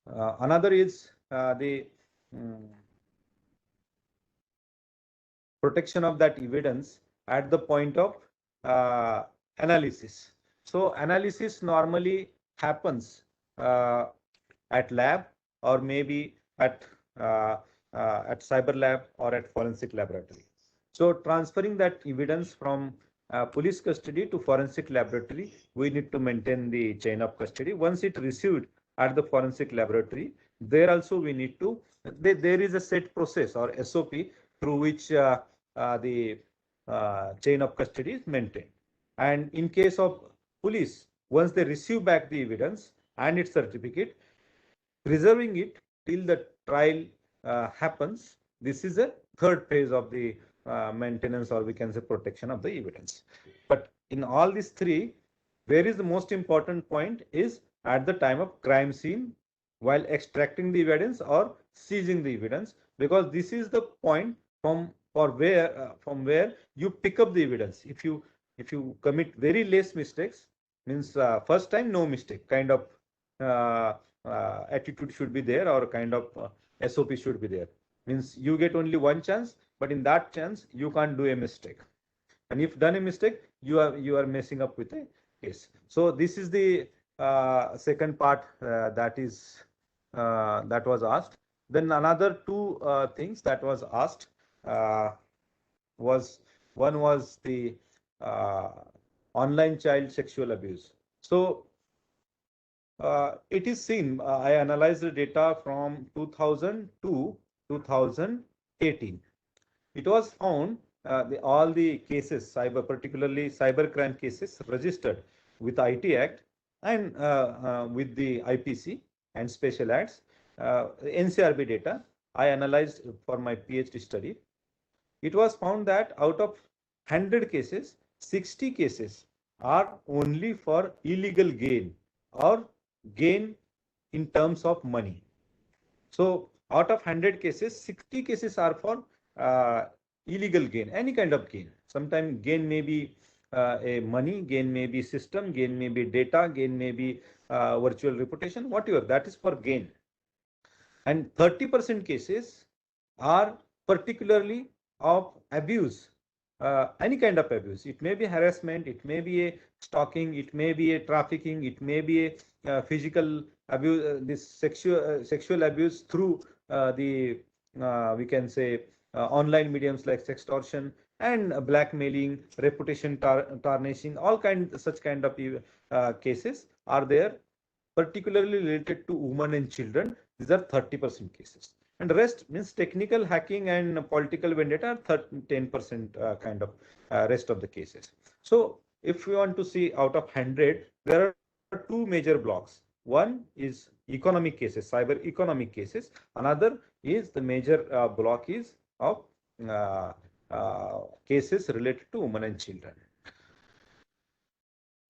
another is the protection of that evidence at the point of analysis. So analysis normally happens at lab, or maybe at cyber lab or at forensic laboratory. So transferring that evidence from police custody to forensic laboratory, we need to maintain the chain of custody. Once it received at the forensic laboratory, there also we need to, there is a set process or SOP through which the chain of custody is maintained. And in case of police, once they receive back the evidence and its certificate, preserving it till the trial happens, this is a third phase of the maintenance, or we can say protection of the evidence. But in all these three, where is the most important point is at the time of crime scene, while extracting the evidence or seizing the evidence, because this is the point from where you pick up the evidence. If you commit very less mistakes, means first time no mistake kind of attitude should be there, or kind of SOP should be there. Means you get only one chance, but in that chance you can't do a mistake. And if done a mistake, you are messing up with a case. So this is the second part that was asked. Then another two things that was asked was, one was the online child sexual abuse. So it is seen, I analyzed the data from 2000 to 2018. It was found all the cases, particularly cybercrime cases registered with IT Act and with the IPC and special acts, NCRB data I analyzed for my PhD study. It was found that out of 100 cases, 60 cases are only for illegal gain or gain in terms of money. So out of 100 cases, 60 cases are for illegal gain, any kind of gain. Sometimes gain may be a money, gain may be system, gain may be data, gain may be virtual reputation, whatever, that is for gain. And 30% cases are particularly of abuse, any kind of abuse. It may be harassment, it may be a stalking, it may be a trafficking, it may be a physical abuse, this sexual abuse through the we can say online mediums like sextortion and blackmailing, reputation tarnishing, all such kind of cases are there, particularly related to women and children. These are 30% cases. And the rest means technical hacking and political vendetta are 10% kind of rest of the cases. So if we want to see out of 100, there are two major blocks. One is economic cases, cyber economic cases. Another is the major block is of cases related to women and children.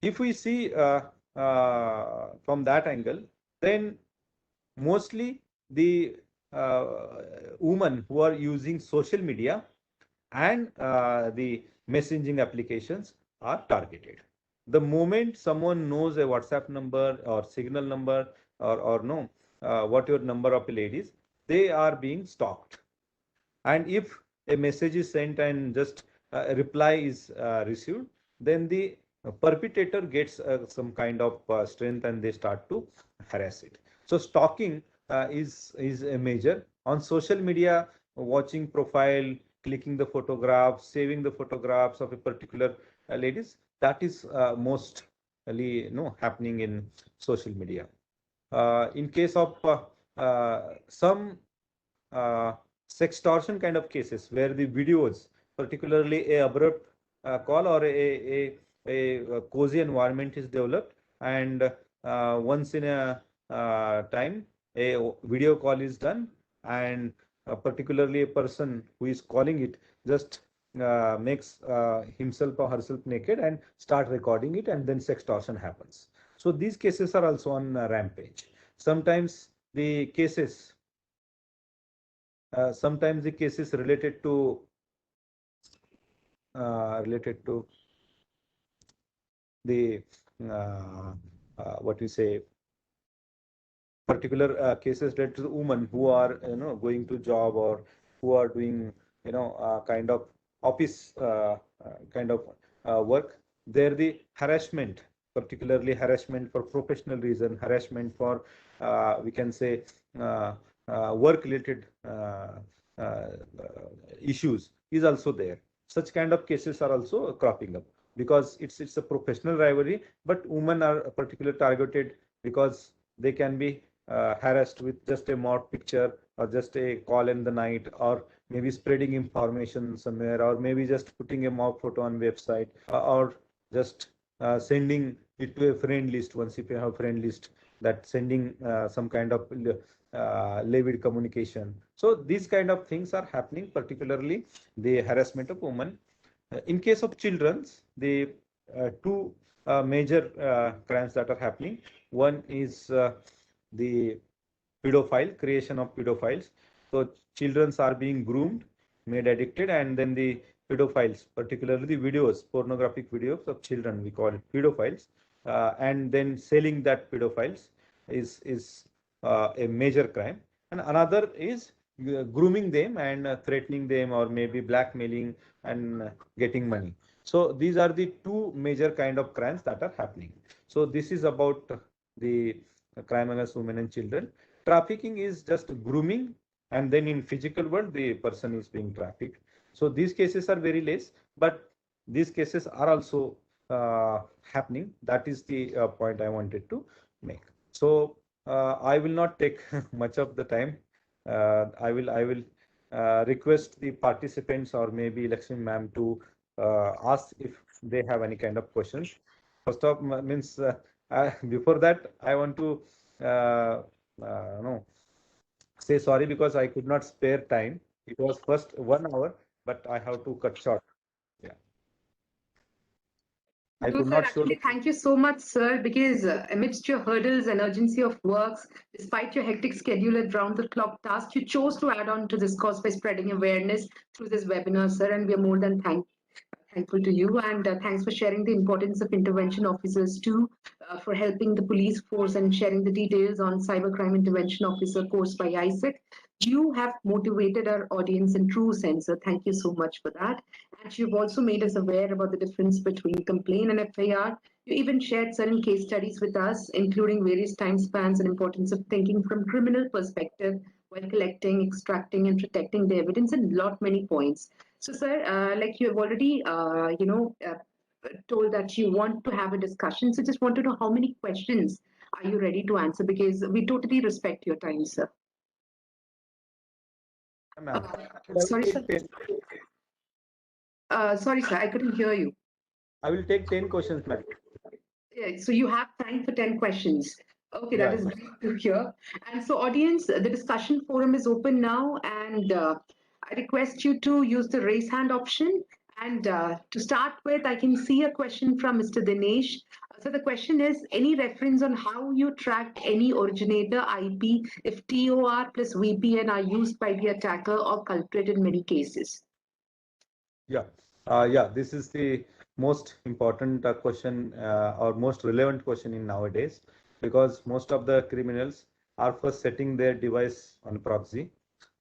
If we see from that angle, then mostly the women who are using social media and the messaging applications are targeted. The moment someone knows a WhatsApp number or Signal number or no, whatever number of ladies, they are being stalked. And if a message is sent and just a reply is received, then the perpetrator gets some kind of strength and they start to harass it. So stalking is a major. On social media, watching profile, clicking the photograph, saving the photographs of a particular ladies, that is mostly happening in social media. In case of some sextortion kind of cases where the videos, particularly a abrupt call or a cozy environment is developed, and once in a time a video call is done, and particularly a person who is calling it just makes himself or herself naked and start recording it, and then sextortion happens. So these cases are also on rampage. Sometimes the cases related to the what we say particular cases related to the women who are going to job or who are doing kind of office kind of work. There the harassment, particularly harassment for professional reason, harassment for we can say work related issues is also there. Such kind of cases are also cropping up because it's a professional rivalry, but women are particularly targeted because they can be harassed with just a mock picture or just a call in the night, or maybe spreading information somewhere, or maybe just putting a mock photo on website, or just sending it to a friend list. Once if you have a friend list, that sending some kind of levied communication. So these kind of things are happening, particularly the harassment of women. In case of children, the two major crimes that are happening. One is the pedophile, creation of pedophiles. So children are being groomed, made addicted, and then the pedophiles, particularly the videos, pornographic videos of children, we call it pedophiles, and then selling that pedophiles is a major crime. And another is grooming them and threatening them, or maybe blackmailing and getting money. So these are the two major kind of crimes that are happening. So this is about the crime against women and children. Trafficking is just grooming, and then in physical world the person is being trafficked. So these cases are very less, but these cases are also happening. That is the point I wanted to make. So I will not take much of the time. I will request the participants, or maybe Lakshmi ma'am, to ask if they have any kind of questions. First of means before that, I want to no, say sorry because I could not spare time. It was first 1 hour, but I have to cut short. Yeah. I No, could sir, not show. actually, thank you so much, sir, because amidst your hurdles and urgency of works, despite your hectic schedule and round-the-clock tasks, you chose to add on to this cause by spreading awareness through this webinar, sir, and we are more than thankful to you, and thanks for sharing the importance of intervention officers too, for helping the police force and sharing the details on cybercrime intervention officer course by ISEC. You have motivated our audience in true sense, so thank you so much for that. And you've also made us aware about the difference between complaint and FIR. You even shared certain case studies with us, including various time spans and importance of thinking from criminal perspective while collecting, extracting, and protecting the evidence, and lot many points. So, sir, like you have already, told that you want to have a discussion. So, just want to know how many questions are you ready to answer? Because we totally respect your time, sir. Sorry, sir. Sorry, sir, I couldn't hear you. I will take 10 questions, madam. Yeah, so you have time for 10 questions. Okay, that is great to hear. And so, audience, the discussion forum is open now, and I request you to use the raise hand option. And to start with, I can see a question from Mr. Dinesh. So the question is, any reference on how you track any originator IP if TOR plus VPN are used by the attacker or culprit in many cases? Yeah, this is the most important question or most relevant question in nowadays, because most of the criminals are first setting their device on proxy,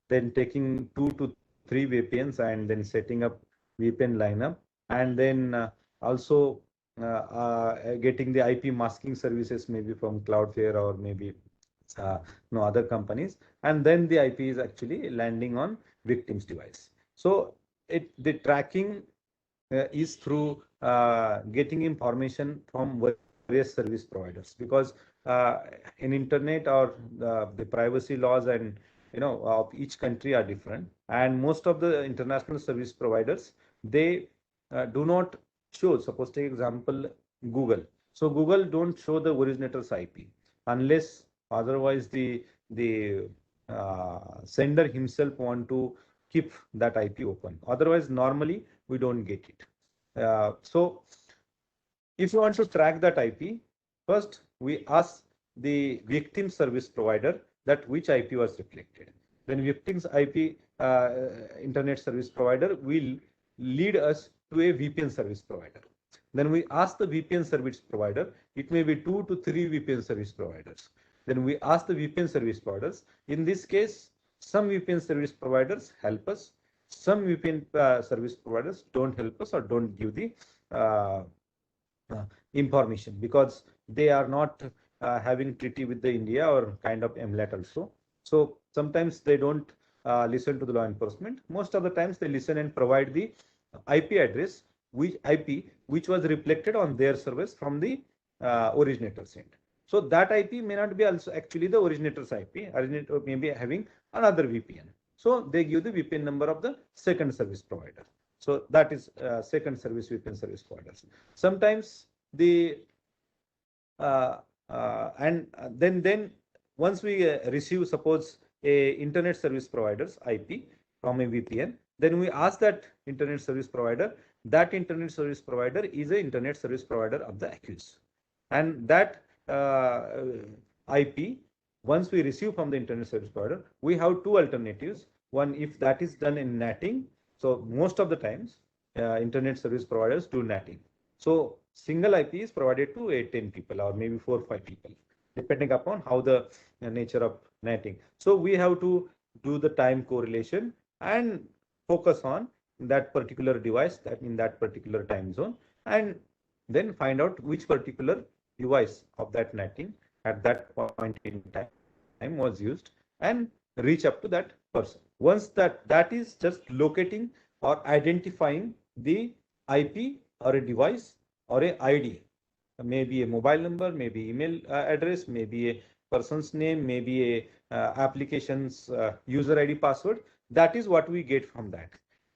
then taking 2 to 3 VPNs and then setting up VPN lineup, and then also getting the IP masking services, maybe from Cloudflare or maybe no other companies, and then the IP is actually landing on victim's device. So the tracking is through getting information from various service providers, because in internet, or the privacy laws and of each country are different, and most of the international service providers, they do not show. Suppose take example Google. So Google don't show the originator's IP unless otherwise the sender himself want to keep that IP open. Otherwise, normally we don't get it. So if you want to track that IP, first we ask the victim service provider that which IP was reflected. Then victim's IP internet service provider will lead us to a VPN service provider. Then we ask the VPN service provider. It may be 2 to 3 VPN service providers. Then we ask the VPN service providers. In this case, some VPN service providers help us. Some VPN service providers don't help us or don't give the information, because they are not having treaty with the India or kind of MLAT also. So sometimes they don't listen to the law enforcement. Most of the times they listen and provide the IP address, which was reflected on their service from the originator's end. So that IP may not be also actually the originator's IP. Originator may be having another VPN. So they give the VPN number of the second service provider. So that is second service VPN service providers. Sometimes the then once we receive, suppose, a internet service provider's IP from a VPN, then we ask that internet service provider, that internet service provider is an internet service provider of the accused. And that IP, once we receive from the internet service provider, we have two alternatives. One, if that is done in NATing, so most of the times internet service providers do NATing. So single IP is provided to 10 people or maybe 4 or 5 people, depending upon how the nature of NATing. So we have to do the time correlation and focus on that particular device that in that particular time zone, and then find out which particular device of that NATing at that point in time was used and reach up to that person. Once that is just locating or identifying the IP or a device or a ID, maybe a mobile number, maybe email address, maybe a person's name, maybe a application's user ID password. That is what we get from that.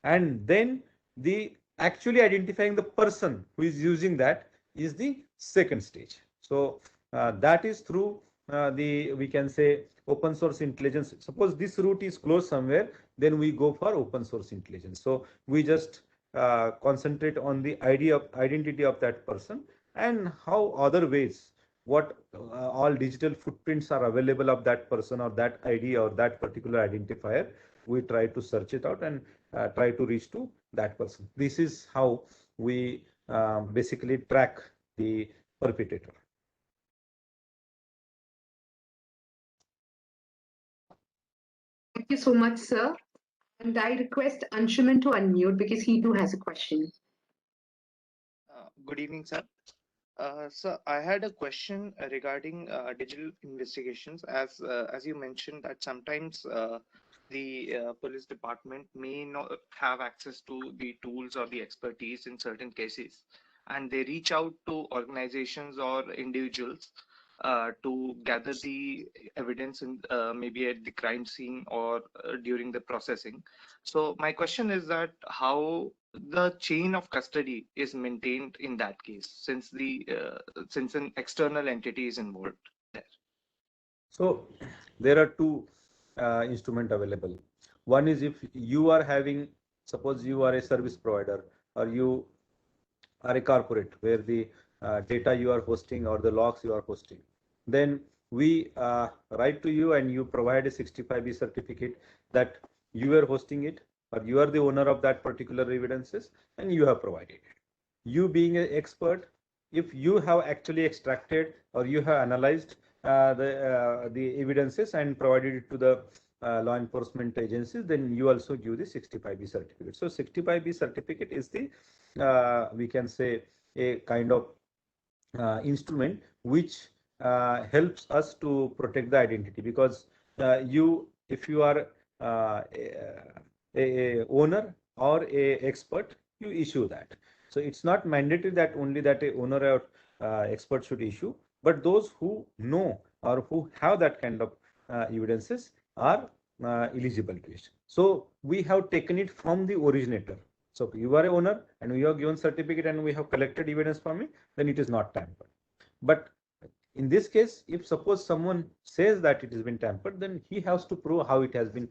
And then the actually identifying the person who is using that is the second stage. So that is through we can say open source intelligence. Suppose this route is closed somewhere, then we go for open source intelligence. So we just concentrate on the identity of that person and how other ways, what all digital footprints are available of that person or that ID or that particular identifier. We try to search it out and try to reach to that person. This is how we basically track the perpetrator. Thank you so much, sir. And I request Anshuman to unmute because he too has a question. Good evening, sir. So I had a question regarding digital investigations. As you mentioned that sometimes the police department may not have access to the tools or the expertise in certain cases, and they reach out to organizations or individuals to gather the evidence in maybe at the crime scene or during the processing. So my question is that how the chain of custody is maintained in that case, since since an external entity is involved there. So there are two instruments available. One is if you are having, suppose you are a service provider or you are a corporate where the data you are hosting or the logs you are hosting, then we write to you and you provide a 65B certificate that you are hosting it or you are the owner of that particular evidences and you have provided it. You being an expert, if you have actually extracted or you have analyzed the evidences and provided it to the law enforcement agencies, then you also give the 65B certificate. So 65B certificate is the we can say a kind of instrument which helps us to protect the identity, because if you are a owner or a expert, you issue that. So it's not mandatory that only that a owner or expert should issue, but those who know or who have that kind of evidences are eligible to it. So we have taken it from the originator. So if you are a owner and we have given certificate and we have collected evidence from it, then it is not tampered. But in this case, if suppose someone says that it has been tampered, then he has to prove how it has been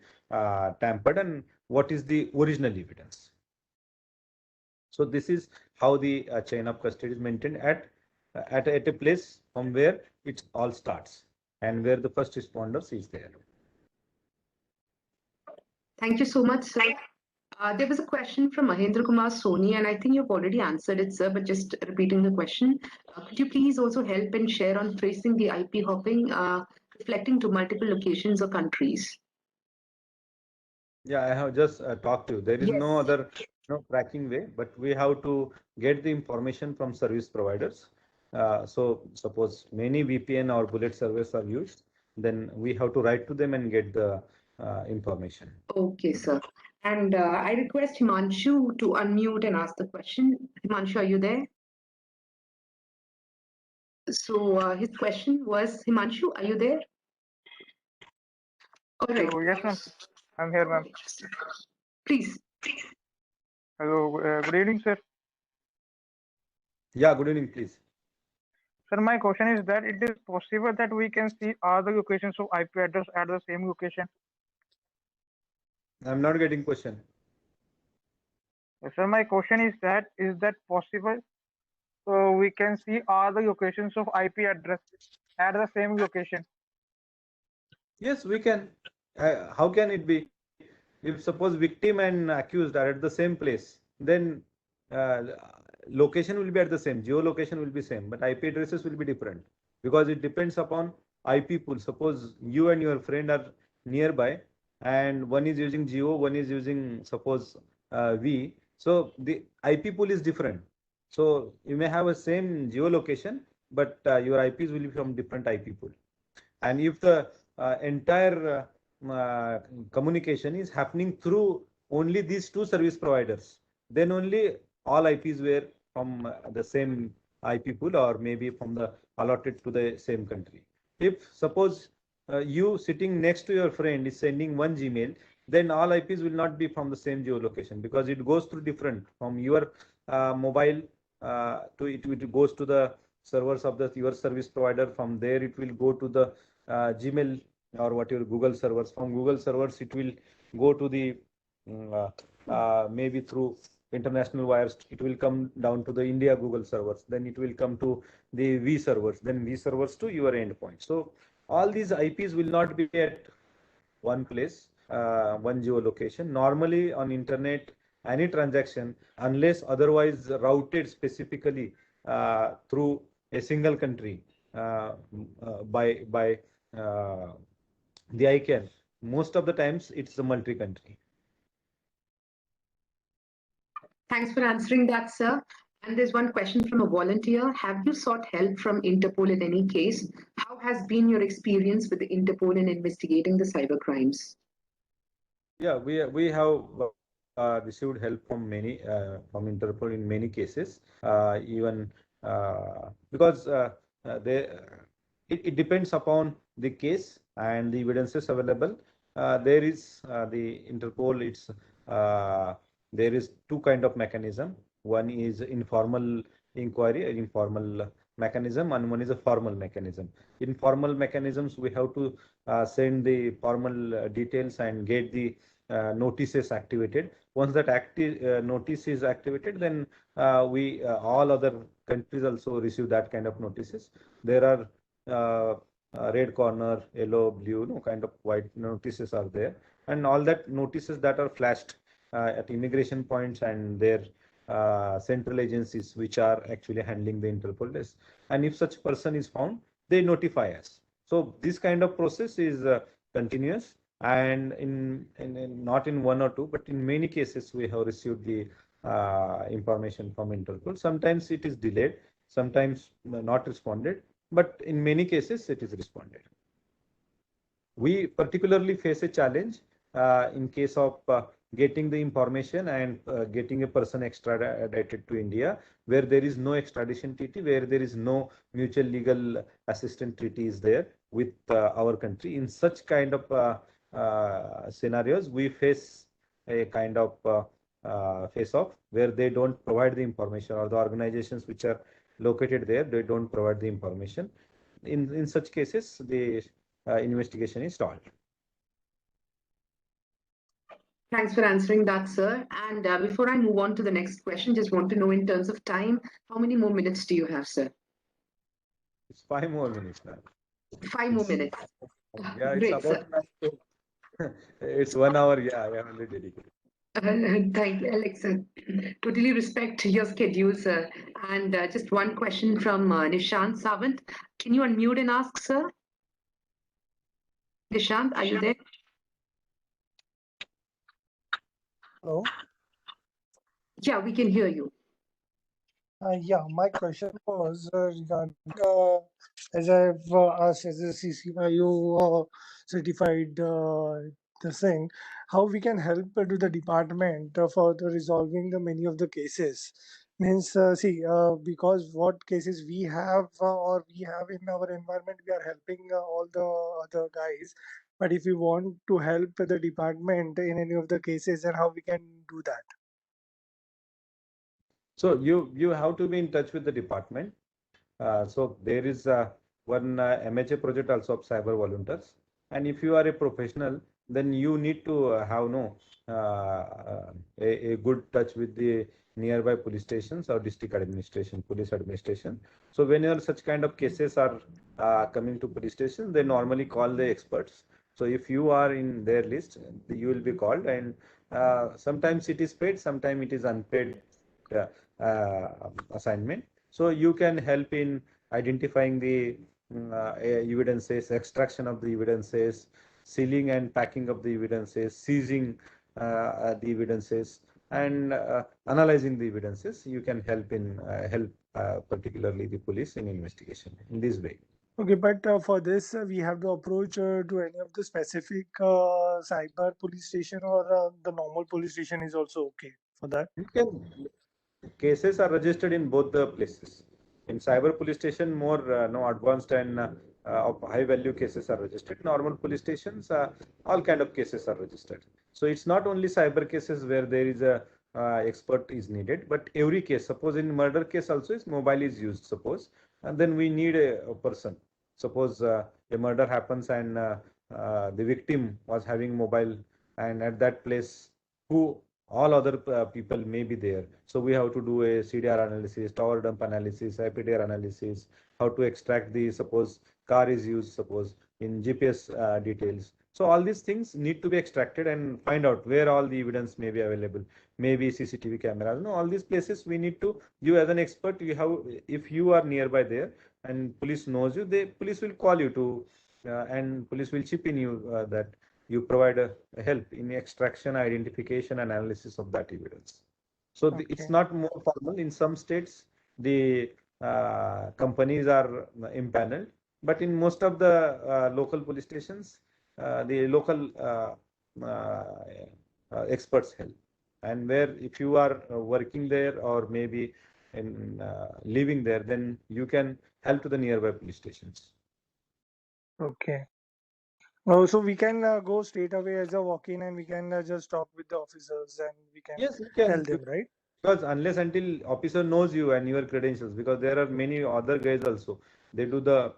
tampered and what is the original evidence. So this is how the chain of custody is maintained at a place from where it all starts and where the first responders is there. Thank you so much, sir. There was a question from Mahendra Kumar Soni, and I think you've already answered it, sir, but just repeating the question. Could you please also help and share on tracing the IP hopping, reflecting to multiple locations or countries? Yeah, I have just talked to you. There is no other tracking way, but we have to get the information from service providers. So suppose many VPN or bullet servers are used, then we have to write to them and get the information. Okay, sir. And I request Himanshu to unmute and ask the question. Himanshu, are you there? So his question was, Himanshu, are you there? All right. So, yes, ma'am. I'm here, ma'am. Please. Hello. Good evening, sir. Yeah, good evening, please. Sir, my question is that it is possible that we can see all the locations of IP address at the same location. I'm not getting question. Sir, my question is that possible? So we can see all the locations of IP address at the same location. Yes, we can. How can it be? If suppose victim and accused are at the same place, then location will be at the same, geolocation will be same, but IP addresses will be different because it depends upon IP pool. Suppose you and your friend are nearby and one is using geo, one is using suppose V. So the IP pool is different. So you may have a same geolocation, but your IPs will be from different IP pool. And if the entire communication is happening through only these two service providers, then only all IPs were from the same IP pool or maybe from the allotted to the same country. If suppose you sitting next to your friend is sending one Gmail, then all IPs will not be from the same geolocation because it goes through different from your mobile to it goes to the servers of the your service provider. From there it will go to the Gmail or whatever Google servers. From Google servers it will go to the maybe through international wires it will come down to the India Google servers, then it will come to the V servers, then V servers to your endpoint. So all these IPs will not be at one place, one geolocation. Normally on internet, any transaction, unless otherwise routed specifically through a single country by the ICANN, most of the times it's a multi-country. Thanks for answering that, sir. And there's one question from a volunteer. Have you sought help from Interpol in any case? How has been your experience with the Interpol in investigating the cyber crimes? Yeah, we have received help from many from Interpol in many cases. Even because they it depends upon the case and the evidences available. There is the Interpol. It's there is two kind of mechanism. One is informal inquiry, informal mechanism, and one is a formal mechanism. Informal mechanisms we have to send the formal details and get the notices activated. Once that notice is activated, then we all other countries also receive that kind of notices. There are red corner, yellow, blue, no kind of white notices are there, and all that notices that are flashed at immigration points and their central agencies which are actually handling the Interpol list. And if such person is found, they notify us. So this kind of process is continuous, and in not in one or two, but in many cases we have received the information from Interpol. Sometimes it is delayed, sometimes not responded, but in many cases it is responded. We particularly face a challenge in case of getting the information and getting a person extradited to India, where there is no extradition treaty, where there is no mutual legal assistance treaty is there with our country. In such kind of scenarios, we face a kind of face off where they don't provide the information, or the organizations which are located there, they don't provide the information. In such cases, the investigation is stalled. Thanks for answering that, sir. And before I move on to the next question, just want to know in terms of time, how many more minutes do you have, sir? It's 5 more minutes now. 5 more minutes. Yeah, it's Great, about it's 1 hour. Yeah, I am already dedicated. Thank you, Alex. Totally respect your schedule, sir. And just one question from Nishant Savant. Can you unmute and ask, sir? Nishant, are you there? Hello. Yeah, we can hear you. Yeah, my question was regarding as I've asked as a CCIO certified the thing, how we can help to the department for the resolving the many of the cases. Means because what cases we have or we have in our environment, we are helping all the other guys. But if we want to help the department in any of the cases, then how we can do that? So you have to be in touch with the department. So there is one MHA project also of cyber volunteers. And if you are a professional, then you need to have a good touch with the nearby police stations or district administration, police administration. So whenever such kind of cases are coming to police station, they normally call the experts. So if you are in their list, you will be called, and sometimes it is paid, sometimes it is unpaid assignment. So you can help in identifying the evidences, extraction of the evidences, sealing and packing of the evidences, seizing the evidences, and analyzing the evidences. You can help in particularly the police in investigation in this way. Okay, but for this, we have to approach to any of the specific cyber police station, or the normal police station is also okay for that? You can, cases are registered in both the places. In cyber police station, more advanced and of high value cases are registered. Normal police stations, all kind of cases are registered. So it's not only cyber cases where there is a expert is needed, but every case. Suppose in murder case also is mobile is used. Suppose, and then we need a person. Suppose a murder happens and the victim was having mobile, and at that place, who all other people may be there. So we have to do a CDR analysis, tower dump analysis, IPDR analysis, how to extract the, suppose car is used, suppose in GPS details. So all these things need to be extracted and find out where all the evidence may be available. Maybe CCTV cameras. No, all these places we need to, you as an expert, you have, if you are nearby there and police knows you, the police will call you to, and police will chip in you that you provide a help in extraction, identification, and analysis of that evidence. So it's not more formal. In some states, the companies are impaneled, but in most of the local police stations, the local experts help. And where if you are working there or maybe in living there, then you can help to the nearby police stations. Okay. Oh, so we can go straight away as a walk-in, and we can just talk with the officers, and we can tell them, right? Because unless until officer knows you and your credentials, because there are many other guys also. They do the,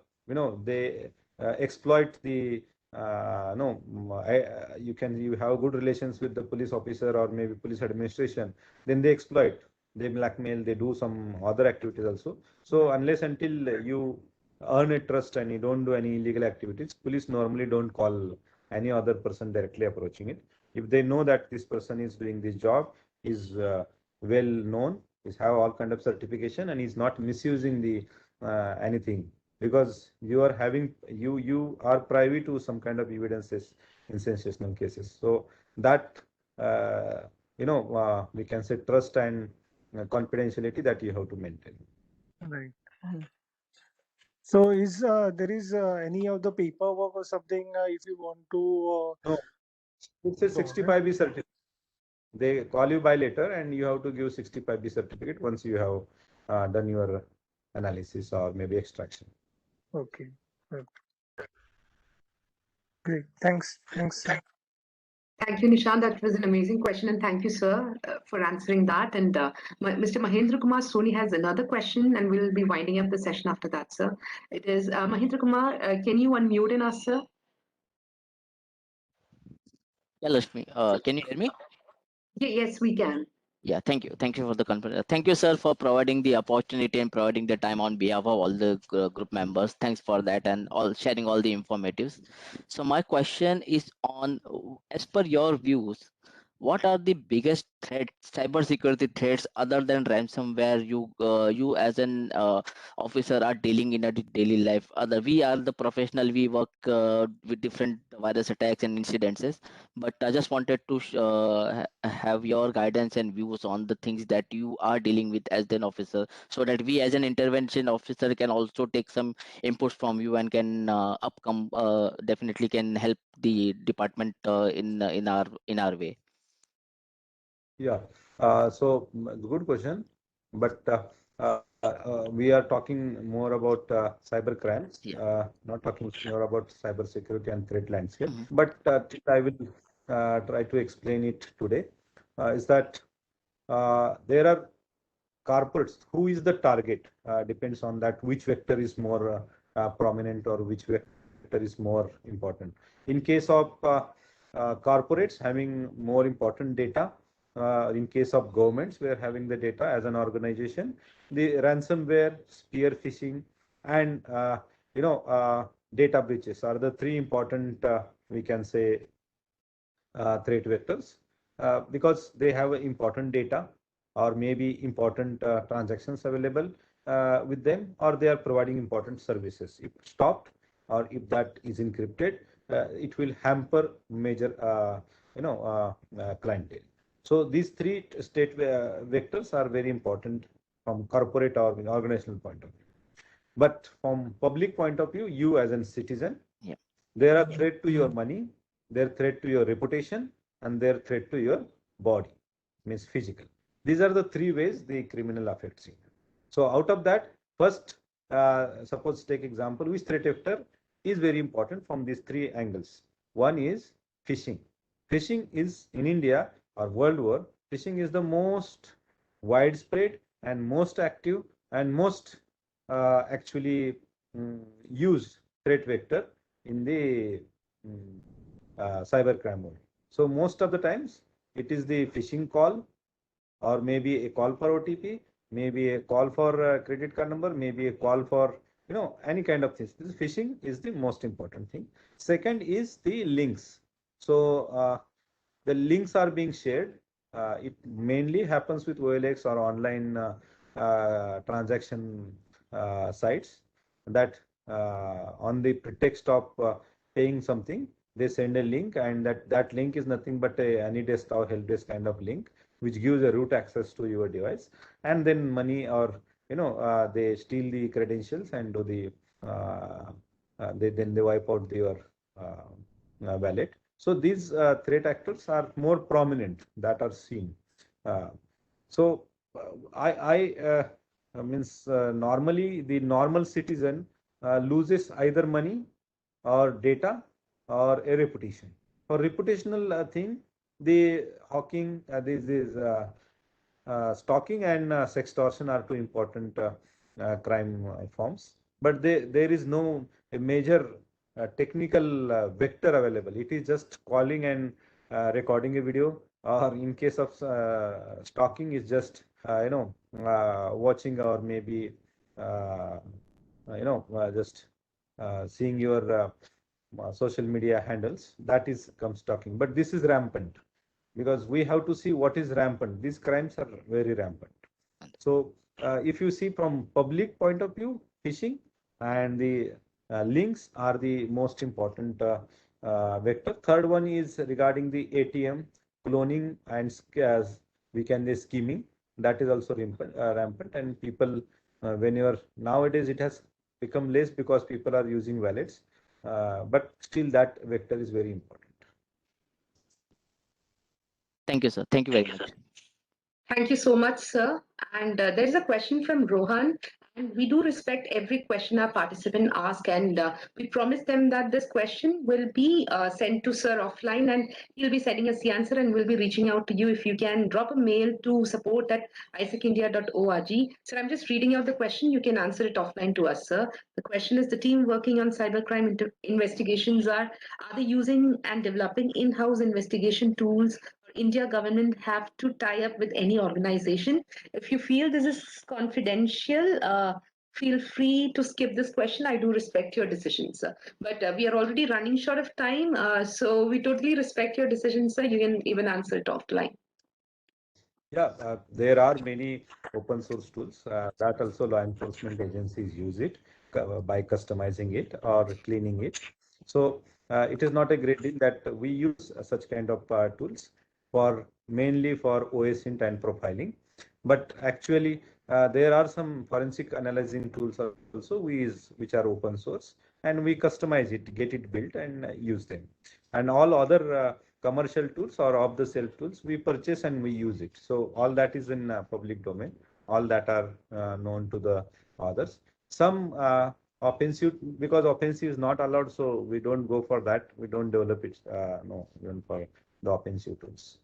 they exploit the, no, you have good relations with the police officer or maybe police administration, then they exploit, they blackmail, they do some other activities also. So unless until you earn a trust and you don't do any illegal activities, police normally don't call any other person directly approaching it. If they know that this person is doing this job, is well known, is have all kind of certification, and is not misusing the anything, because you are having, you are privy to some kind of evidences in sensational cases. So that we can say trust and confidentiality that you have to maintain. Right. So is there is any of the paperwork or something if you want to? No, it's a 65B certificate. They call you by letter, and you have to give 65B certificate once you have done your analysis or maybe extraction. Okay. Great. Thanks. Thank you, Nishant. That was an amazing question, and thank you, sir, for answering that. And Mr. Mahendra Kumar Soni has another question, and we'll be winding up the session after that, sir. It is Mahendra Kumar. Can you unmute in us, sir? Yeah, Lakshmi, can you hear me? Yes, we can. Yeah, thank you. Thank you for the conference. Thank you, sir, for providing the opportunity and providing the time on behalf of all the group members. Thanks for that and all sharing all the informatives. So my question is on, as per your views, what are the biggest threats, cybersecurity threats other than ransomware you as an officer are dealing in a daily life? We are the professional, we work with different virus attacks and incidences, but I just wanted to have your guidance and views on the things that you are dealing with as an officer, so that we as an intervention officer can also take some inputs from you and can definitely can help the department in our way. Yeah, so good question, but we are talking more about cyber crimes, not talking more about cyber security and threat landscape. But I will try to explain it today. Is that there are corporates, who is the target depends on that, which vector is more prominent or which vector is more important. In case of corporates having more important data, in case of governments, we are having the data as an organization, the ransomware, spear phishing, and data breaches are the three important, we can say, threat vectors, because they have important data or maybe important transactions available with them, or they are providing important services. If stopped or if that is encrypted, it will hamper major clientele. So these three state vectors are very important from corporate or organizational point of view. But from public point of view, you as a citizen, there are threat to your money, their threat to your reputation, and their threat to your body, means physical. These are the three ways the criminal affects you. So out of that, first, suppose take example, which threat vector is very important from these three angles. One is phishing. Phishing is in India or world war, phishing is the most widespread and most active and most actually used threat vector in the cybercrime world. So most of the times it is the phishing call, or maybe a call for OTP, maybe a call for a credit card number, maybe a call for any kind of things. This phishing is the most important thing. Second is the links. So the links are being shared. It mainly happens with OLX or online transaction sites that on the pretext of paying something, they send a link, and that link is nothing but a AnyDesk or helpdesk kind of link, which gives a root access to your device, and then money or they steal the credentials and do the then they wipe out your wallet. So these threat actors are more prominent that are seen. So I means normally the normal citizen loses either money or data or a reputation. For reputational thing, the hawking, stalking and sextortion are two important crime forms. But there is no a major technical vector available. It is just calling and recording a video, or in case of stalking, is just watching or maybe just seeing your social media handles. That is comes stalking. But this is rampant, because we have to see what is rampant. These crimes are very rampant. So if you see from public point of view, phishing and the links are the most important vector. Third one is regarding the ATM cloning and we can say scheming. That is also rampant, and people nowadays it has become less because people are using wallets, but still that vector is very important. Thank you, sir. Thank you very much. Thank you so much, sir. And there is a question from Rohan. And we do respect every question our participant asks, and we promise them that this question will be sent to sir offline, and he'll be sending us the answer, and we'll be reaching out to you. If you can drop a mail to support@isacindia.org. So I'm just reading out the question. You can answer it offline to us, sir. The question is, the team working on cybercrime investigations are they using and developing in-house investigation tools? India government have to tie up with any organization? If you feel this is confidential, feel free to skip this question. I do respect your decision, sir. But we are already running short of time, so we totally respect your decision, sir. You can even answer it offline. Yeah, there are many open source tools that also law enforcement agencies use it by customizing it or cleaning it. So it is not a great deal that we use such kind of tools for mainly for OSINT and profiling. But actually, there are some forensic analyzing tools also we use, which are open source, and we customize it, get it built, and use them. And all other commercial tools or off-the-shelf tools we purchase and we use it. So all that is in public domain. All that are known to the others. Some offensive, because offensive is not allowed, so we don't go for that. We don't develop it. No, even for the offensive tools.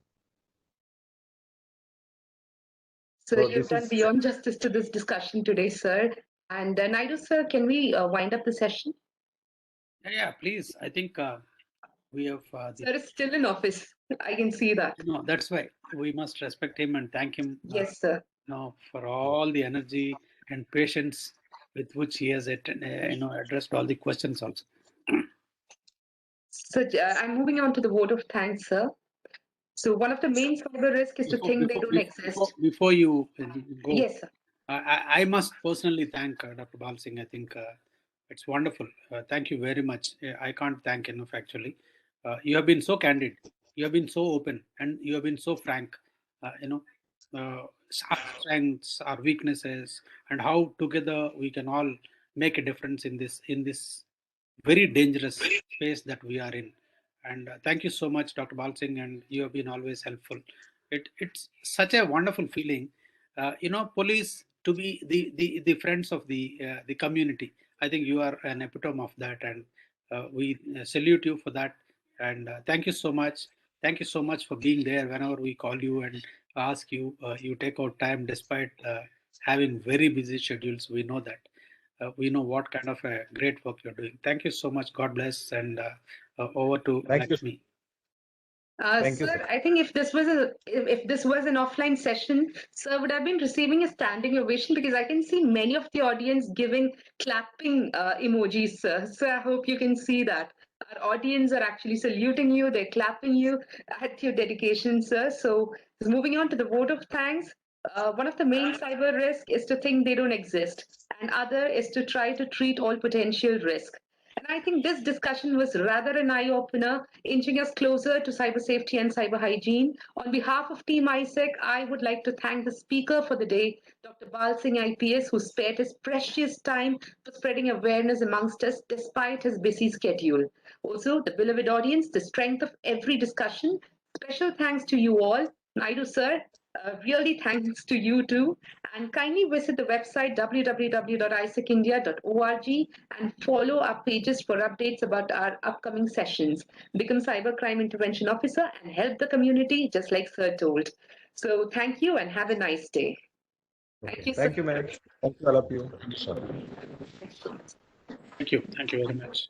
So So you've this done is beyond justice to this discussion today, sir. And Naidu, sir, can we wind up the session? Yeah, please. I think we have Sir is still in office. I can see that. no, that's why we must respect him and thank him Yes, sir. for all the energy and patience with which he has addressed all the questions also. So I'm moving on to the vote of thanks, sir. So one of the main cyber risk is to think they don't exist. Before you go, Yes, sir. I must personally thank Dr. Balsing. I think it's wonderful. Thank you very much. I can't thank enough actually. You have been so candid. You have been so open, and you have been so frank. Our strengths, our weaknesses, and how together we can all make a difference in this very dangerous space that we are in. And thank you so much, Dr. Balsing, and you have been always helpful. It's such a wonderful feeling, police to be the friends of the community. I think you are an epitome of that, and we salute you for that. And thank you so much. Thank you so much for being there whenever we call you and ask you. You take out time despite having very busy schedules. We know that. We know what kind of a great work you're doing. Thank you so much. God bless. And over to Lakshmi. Thank you, Sir, sir. I think if this was an offline session, sir would have been receiving a standing ovation because I can see many of the audience giving clapping emojis, sir. So I hope you can see that. Our audience are actually saluting you, they're clapping you at your dedication, sir. So moving on to the vote of thanks. One of the main cyber risk is to think they don't exist, and other is to try to treat all potential risk. And I think this discussion was rather an eye opener, inching us closer to cyber safety and cyber hygiene. On behalf of Team ISEC, I would like to thank the speaker for the day, Dr. Balsing IPS, who spared his precious time for spreading awareness amongst us despite his busy schedule. Also, the beloved audience, the strength of every discussion. Special thanks to you all. Naidu, sir, really thanks to you too. And kindly visit the website www.isecindia.org and follow our pages for updates about our upcoming sessions. Become Cybercrime Intervention Officer and help the community, just like Sir told. So thank you and have a nice day. Thank you, sir. Thank you, madam. Thank you, all of you. Thank you. Thank you very much.